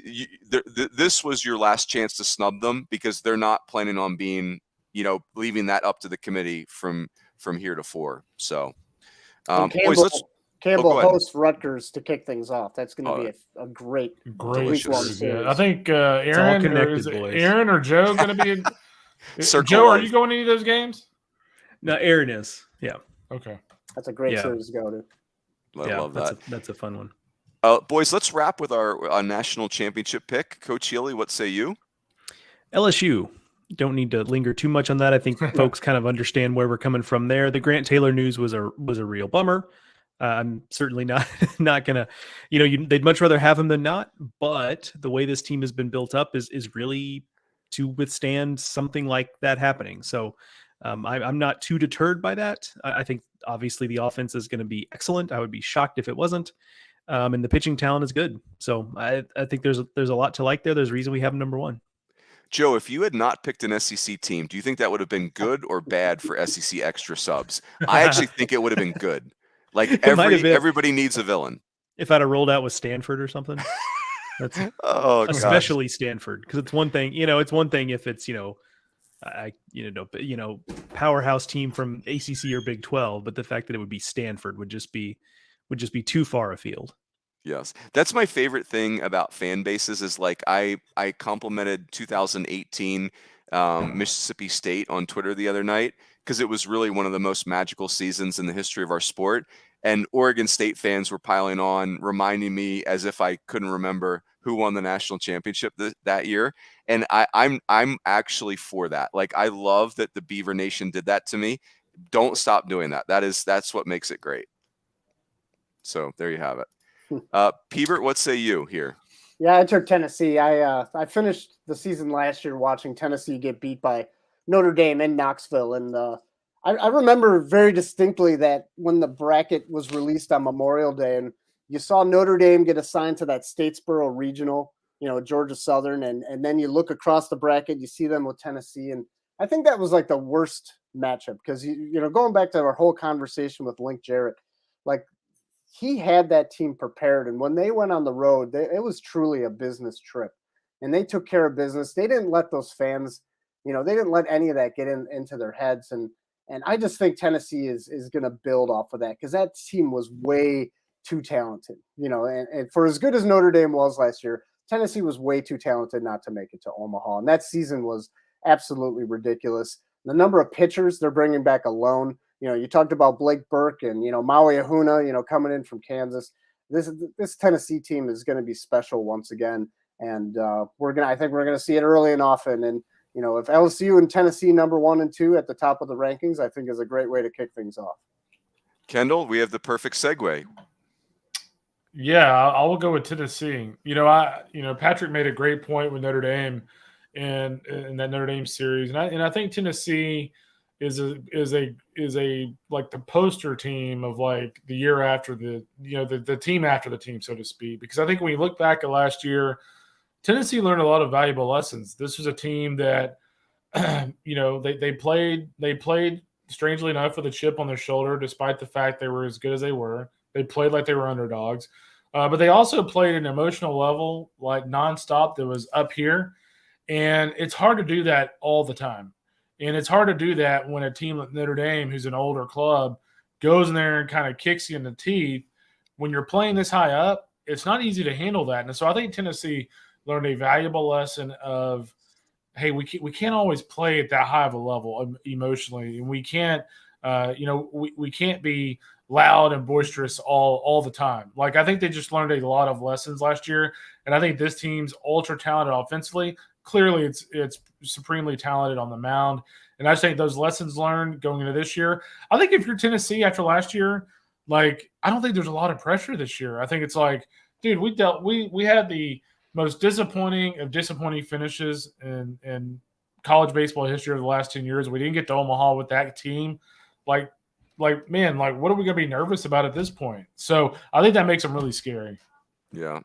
was your last chance to snub them because they're not planning on being, leaving that up to the committee from heretofore. So, Campbell hosts Rutgers to kick things off. That's going to be a great series. I think Aaron or Joe going to be Joe, are you going to any of those games? No, Aaron is. Yeah. Okay. That's a great series to go to. I love that. That's a fun one. Boys, let's wrap with our national championship pick. Coach Healy, what say you? LSU. don't need to linger too much on that. I think folks kind of understand where we're coming from there. The Grant Taylor news was a real bummer. I'm certainly not gonna, they'd much rather have him than not. But the way this team has been built up is really to withstand something like that happening. So I'm not too deterred by that. I think obviously the offense is going to be excellent. I would be shocked if it wasn't. And the pitching talent is good. So I think there's a lot to like there. There's a reason we have him number one. Joe, if you had not picked an SEC team, do you think that would have been good or bad for SEC extra subs? I actually think it would have been good. Like everybody needs a villain. If I'd have rolled out with Stanford or something. That's especially Stanford, because it's one thing, it's one thing if it's, powerhouse team from ACC or Big 12, but the fact that it would be Stanford would just be too far afield. Yes. That's my favorite thing about fan bases is like I complimented 2018 Mississippi State on Twitter the other night because it was really one of the most magical seasons in the history of our sport. And Oregon State fans were piling on, reminding me as if I couldn't remember who won the national championship that year. And I'm actually for that. Like, I love that the Beaver Nation did that to me. Don't stop doing that. That's what makes it great. So there you have it. Peebert, what say you here? Yeah, I took Tennessee. I finished the season last year watching Tennessee get beat by Notre Dame in Knoxville, and I remember very distinctly that when the bracket was released on Memorial Day, and you saw Notre Dame get assigned to that Statesboro regional, Georgia Southern, and then you look across the bracket, you see them with Tennessee, and I think that was like the worst matchup because going back to our whole conversation with Link Jarrett, like, he had that team prepared, and when they went on the road, it was truly a business trip, and they took care of business. They didn't let those fans, they didn't let any of that get into their heads, and I just think Tennessee is going to build off of that because that team was way too talented, and for as good as Notre Dame was last year, Tennessee was way too talented not to make it to Omaha, and that season was absolutely ridiculous. The number of pitchers they're bringing back alone. You talked about Blake Burke and, Maui Ahuna, coming in from Kansas. This Tennessee team is going to be special once again. And I think we're going to see it early and often. And, if LSU and Tennessee number 1 and 2 at the top of the rankings, I think is a great way to kick things off. Kendall, we have the perfect segue. Yeah, I will go with Tennessee. Patrick made a great point with Notre Dame and in that Notre Dame series. And I think Tennessee is a like the poster team of like the year after the team after the team, so to speak. Because I think when you look back at last year, Tennessee learned a lot of valuable lessons. This was a team that, they played strangely enough with a chip on their shoulder, despite the fact they were as good as they were. They played like they were underdogs, but they also played an emotional level like nonstop that was up here, and it's hard to do that all the time. And it's hard to do that when a team like Notre Dame, who's an older club, goes in there and kind of kicks you in the teeth. When you're playing this high up, it's not easy to handle that. And so I think Tennessee learned a valuable lesson of, hey, we can't always play at that high of a level emotionally. And we can't, we can't be loud and boisterous all the time. Like, I think they just learned a lot of lessons last year. And I think this team's ultra talented offensively. Clearly, it's supremely talented on the mound. And I just think those lessons learned going into this year. I think if you're Tennessee after last year, like, I don't think there's a lot of pressure this year. I think it's like, dude, we had the most disappointing of disappointing finishes in college baseball history of the last 10 years. We didn't get to Omaha with that team. Like, man, like, what are we going to be nervous about at this point? So I think that makes them really scary. Yeah.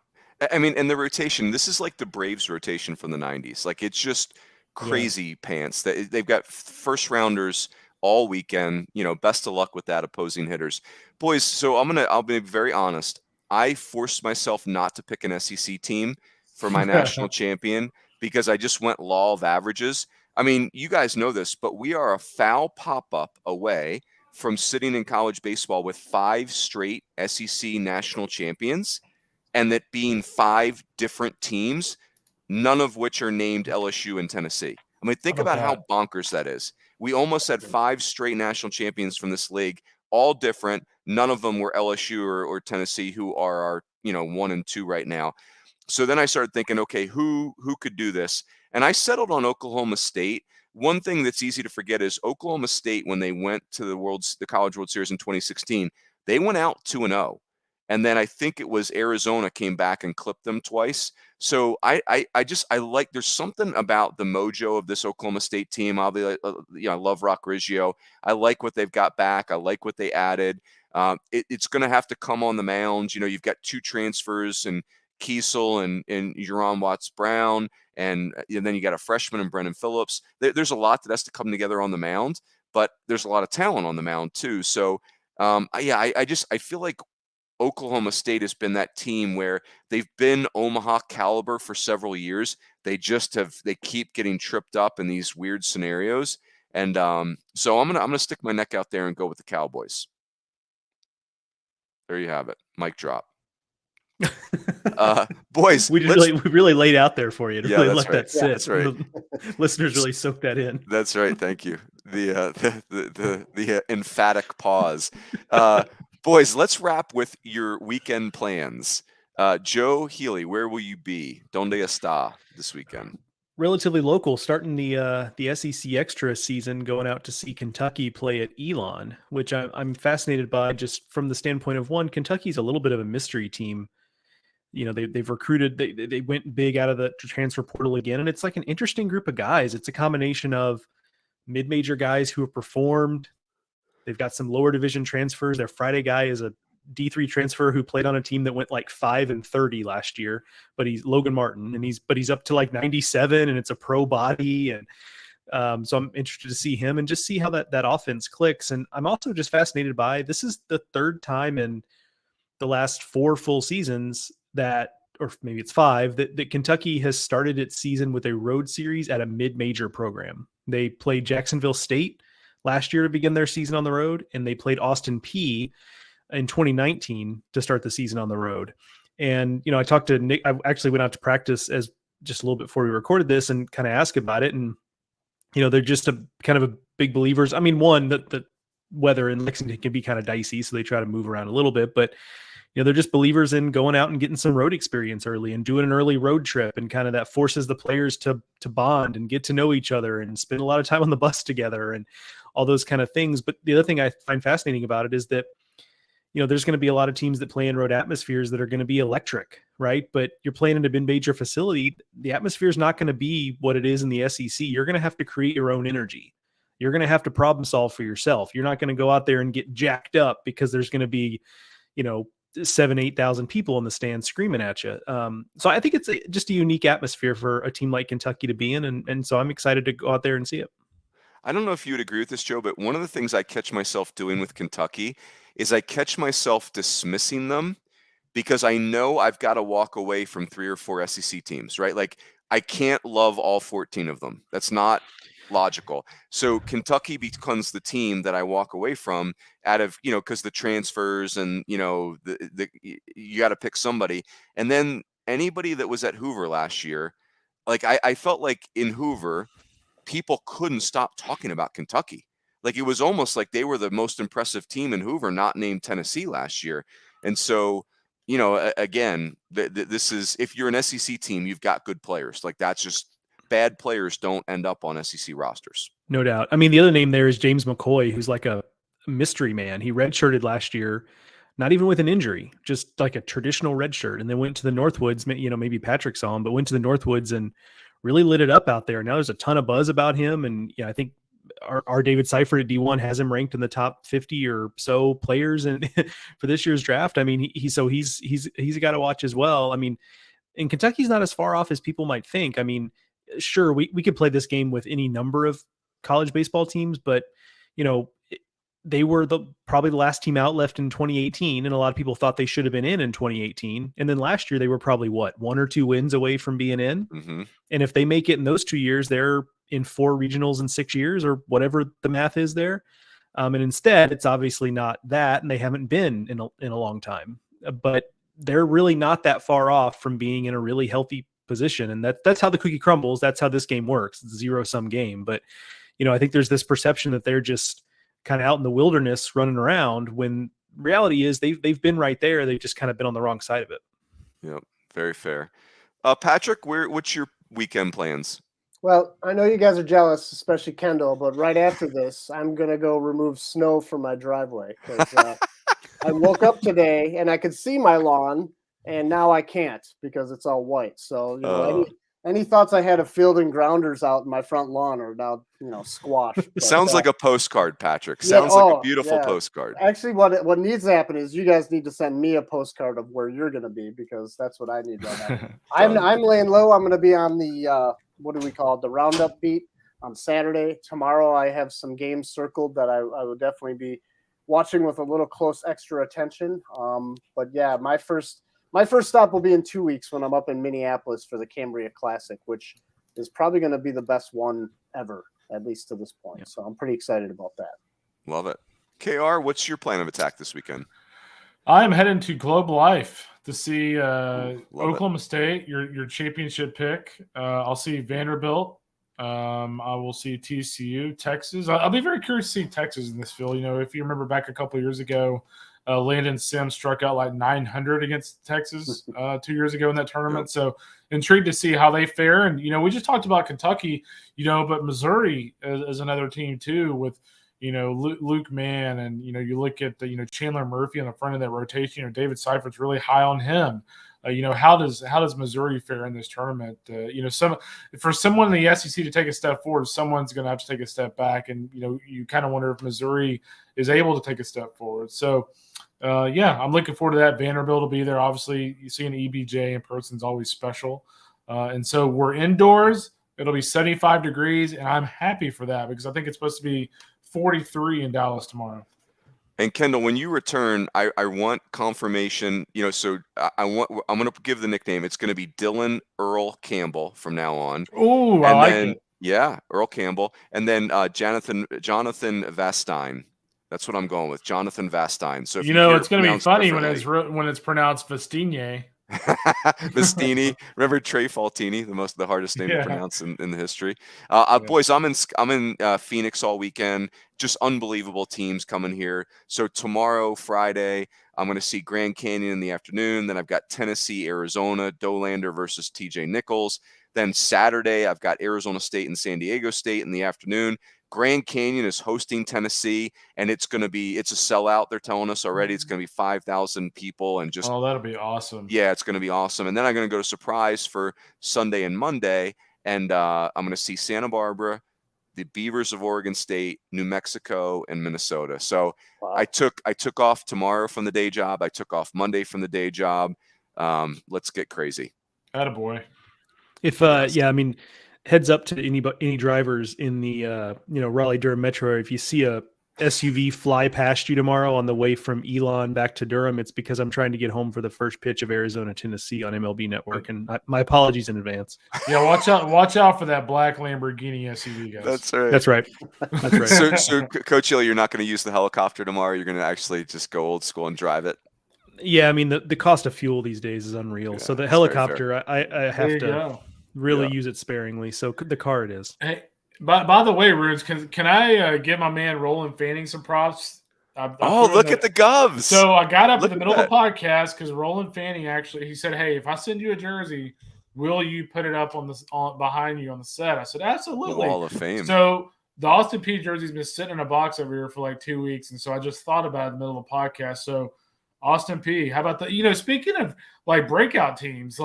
I mean, and the rotation, this is like the Braves rotation from the 90s. Like, it's just crazy pants. They've got first rounders all weekend. Best of luck with that, opposing hitters. Boys, so I'll be very honest. I forced myself not to pick an SEC team for my national champion because I just went law of averages. I mean, you guys know this, but we are a foul pop-up away from sitting in college baseball with 5 straight SEC national champions, and that being 5 different teams, none of which are named LSU and Tennessee. I mean, think about how bonkers that is. We almost had 5 straight national champions from this league, all different. None of them were LSU or Tennessee, who are our 1 and 2 right now. So then I started thinking, okay, who could do this? And I settled on Oklahoma State, one thing that's easy to forget is Oklahoma State, when they went to the College World Series in 2016, they went out 2-0. And then I think it was Arizona came back and clipped them twice. So I like, there's something about the mojo of this Oklahoma State team. Obviously, I love Rock Riggio. I like what they've got back. I like what they added. It's going to have to come on the mound. You've got 2 transfers and Kiesel and Jerron Watts-Brown, and then you got a freshman in Brennan Phillips. There's a lot that has to come together on the mound, but there's a lot of talent on the mound too. So I feel like Oklahoma State has been that team where they've been Omaha caliber for several years. They keep getting tripped up in these weird scenarios. And so I'm gonna stick my neck out there and go with the Cowboys. There you have it. Mic drop. Boys, we really laid out there for you to really let that sit. Yeah, that's right. The listeners really soak that in. That's right. Thank you. The emphatic pause. Boys, let's wrap with your weekend plans. Joe Healy, where will you be? Donde está this weekend? Relatively local, starting the SEC Extra season, going out to see Kentucky play at Elon, which I'm fascinated by, just from the standpoint of, one, Kentucky's a little bit of a mystery team. They've recruited, they went big out of the transfer portal again, and it's like an interesting group of guys. It's a combination of mid-major guys who have performed. They've got some lower division transfers. Their Friday guy is a D3 transfer who played on a team that went like 5-30 last year, but he's Logan Martin, and he's up to like 97, and it's a pro body. And so I'm interested to see him and just see how that offense clicks. And I'm also just fascinated by, this is the 3rd time in the last 4 full seasons or maybe it's 5, that Kentucky has started its season with a road series at a mid-major program. They played Jacksonville State last year to begin their season on the road, and they played Austin Peay in 2019 to start the season on the road. And, I talked to Nick. I actually went out to practice as just a little bit before we recorded this and kind of asked about it. And, they're just kind of a big believers. I mean, one, the weather in Lexington can be kind of dicey, so they try to move around a little bit, but they're just believers in going out and getting some road experience early and doing an early road trip, and kind of that forces the players to bond and get to know each other and spend a lot of time on the bus together and all those kind of things. But the other thing I find fascinating about it is that, there's going to be a lot of teams that play in road atmospheres that are going to be electric, right? But you're playing in a mid-major facility. The atmosphere is not going to be what it is in the SEC. You're going to have to create your own energy. You're going to have to problem solve for yourself. You're not going to go out there and get jacked up because there's going to be, 7,000-8,000 people in the stands screaming at you. So I think it's just a unique atmosphere for a team like Kentucky to be in. And so I'm excited to go out there and see it. I don't know if you would agree with this, Joe, but one of the things I catch myself doing with Kentucky is I catch myself dismissing them because I know I've got to walk away from 3 or 4 SEC teams, right? Like, I can't love all 14 of them. That's not logical. So Kentucky becomes the team that I walk away from out of, because the transfers and, you got to pick somebody. And then anybody that was at Hoover last year, like I felt like in Hoover, people couldn't stop talking about Kentucky. Like, it was almost like they were the most impressive team in Hoover, not named Tennessee last year. And so, again, this is, if you're an SEC team, you've got good players. Like, that's just, bad players don't end up on SEC rosters. No doubt. I mean, the other name there is James McCoy, who's like a mystery man. He redshirted last year, not even with an injury, just like a traditional redshirt, and then went to the Northwoods. Maybe Patrick saw him, but went to the Northwoods and really lit it up out there. Now there's a ton of buzz about him, and I think our David Seifert at D1 has him ranked in the top 50 or so players and for this year's draft. I mean, he's a guy to watch as well. I mean, and Kentucky's not as far off as people might think. I mean, sure, we could play this game with any number of college baseball teams, but they were probably the last team out left in 2018, and a lot of people thought they should have been in 2018. And then last year they were probably 1 or 2 wins away from being in. Mm-hmm. And if they make it in those 2 years, they're in 4 regionals in 6 years, or whatever the math is there. And instead, it's obviously not that, and they haven't been in a long time. But they're really not that far off from being in a really healthy position, and that's how the cookie crumbles. That's how this game works. It's a zero-sum game. But I think there's this perception that they're just kind of out in the wilderness running around, when reality is they've been right there. They've just kind of been on the wrong side of it. Yep, very fair. Patrick, what's your weekend plans? Well, I know you guys are jealous, especially Kendall, but right after this, I'm gonna go remove snow from my driveway because I woke up today and I could see my lawn, and now I can't because it's all white. So any thoughts I had of fielding grounders out in my front lawn are now squashed. But, Sounds like a postcard, Patrick. yeah, Sounds like a oh beautiful yeah. postcard. Actually, what needs to happen is you guys need to send me a postcard of where you're gonna be because that's what I need right now. I'm laying low. I'm gonna be on the what do we call it? The roundup beat on Saturday. Tomorrow I have some games circled that I will definitely be watching with a little close extra attention. But yeah, my first stop will be in 2 weeks when I'm up in Minneapolis for the Cambria Classic, which is probably going to be the best one ever, at least to this point. Yeah. So I'm pretty excited about that. Love it. KR, what's your plan of attack this weekend? I'm heading to Globe Life to see Oklahoma State, your championship pick. I'll see Vanderbilt. I will see TCU, Texas. I'll be very curious to see Texas in this field. If you remember back a couple of years ago, Landon Sims struck out like 900 against Texas 2 years ago in that tournament. Yep. So intrigued to see how they fare. And, we just talked about Kentucky, but Missouri is another team too with, Luke Mann. And, you look at the, Chandler Murphy on the front of that rotation, David Seifert's really high on him. How does Missouri fare in this tournament? For someone in the SEC to take a step forward, someone's going to have to take a step back, and you kind of wonder if Missouri is able to take a step forward. So, I'm looking forward to that. Vanderbilt will be there. Obviously, you see an EBJ in person is always special, and so we're indoors. It'll be 75 degrees, and I'm happy for that because I think it's supposed to be 43 in Dallas tomorrow. And Kendall, when you return, I want confirmation. So I'm going to give the nickname. It's going to be Dylan Earl Campbell from now on. Oh, I like it. Yeah, Earl Campbell, and then Jonathan Vastine. That's what I'm going with, Jonathan Vastine. So it's going to be funny when it's pronounced Vastine. Vastini. Remember Trey Faltini, the hardest name to pronounce in the history. Boys, I'm in Phoenix all weekend. Just unbelievable teams coming here. So tomorrow, Friday, I'm going to see Grand Canyon in the afternoon. Then I've got Tennessee, Arizona, Dolander versus TJ Nichols. Then Saturday, I've got Arizona State and San Diego State in the afternoon. Grand Canyon is hosting Tennessee, and it's a sellout. They're telling us already. It's going to be 5,000 people, and that'll be awesome. Yeah, it's going to be awesome. And then I'm going to go to Surprise for Sunday and Monday, and I'm going to see Santa Barbara, the Beavers of Oregon State, New Mexico, and Minnesota. So wow. I took off tomorrow from the day job. I took off Monday from the day job. Let's get crazy. Attaboy. If heads up to any drivers in the Raleigh-Durham metro area. If you see a SUV fly past you tomorrow on the way from Elon back to Durham, it's because I'm trying to get home for the first pitch of Arizona, Tennessee on MLB Network, and my apologies in advance. Yeah, watch out for that black Lamborghini SUV, guys. That's right. That's right. So Coach Hill, you're not going to use the helicopter tomorrow. You're going to actually just go old school and drive it. Yeah, I mean the cost of fuel these days is unreal. Yeah, so the helicopter, I have to really use it sparingly. So the car it is. Hey, by the way, Rudes, can I give my man Roland Fanning some props? Look at the Govs. So I got up in the middle of the podcast because Roland Fanning he said, "Hey, if I send you a jersey, will you put it up behind you on the set?" I said, "Absolutely." Wall of Fame. So the Austin P jersey's been sitting in a box over here for like 2 weeks, and so I just thought about it in the middle of the podcast. So Austin P, how about that? Speaking of like breakout teams,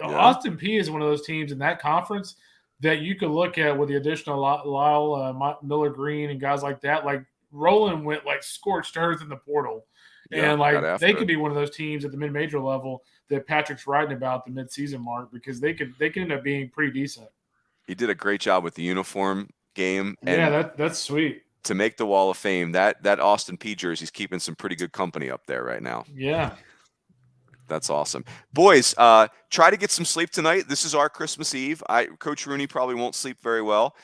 Austin P is one of those teams in that conference that you could look at with the additional Lyle Miller Green and guys like that. Like Roland went like scorched earth in the portal, and they could be one of those teams at the mid-major level that Patrick's writing about the mid-season mark because they could end up being pretty decent. He did a great job with the uniform game. And that's sweet. To make the Wall of Fame, that Austin P jersey's keeping some pretty good company up there right now. Yeah. That's awesome. Boys, try to get some sleep tonight. This is our Christmas Eve. Coach Rooney probably won't sleep very well.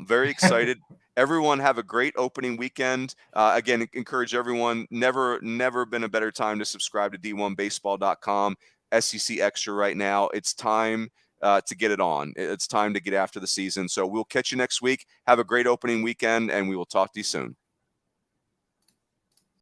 Very excited. Everyone have a great opening weekend. Again, encourage everyone. Never been a better time to subscribe to D1Baseball.com. SEC Extra right now. It's time to get it on. It's time to get after the season. So we'll catch you next week. Have a great opening weekend, and we will talk to you soon.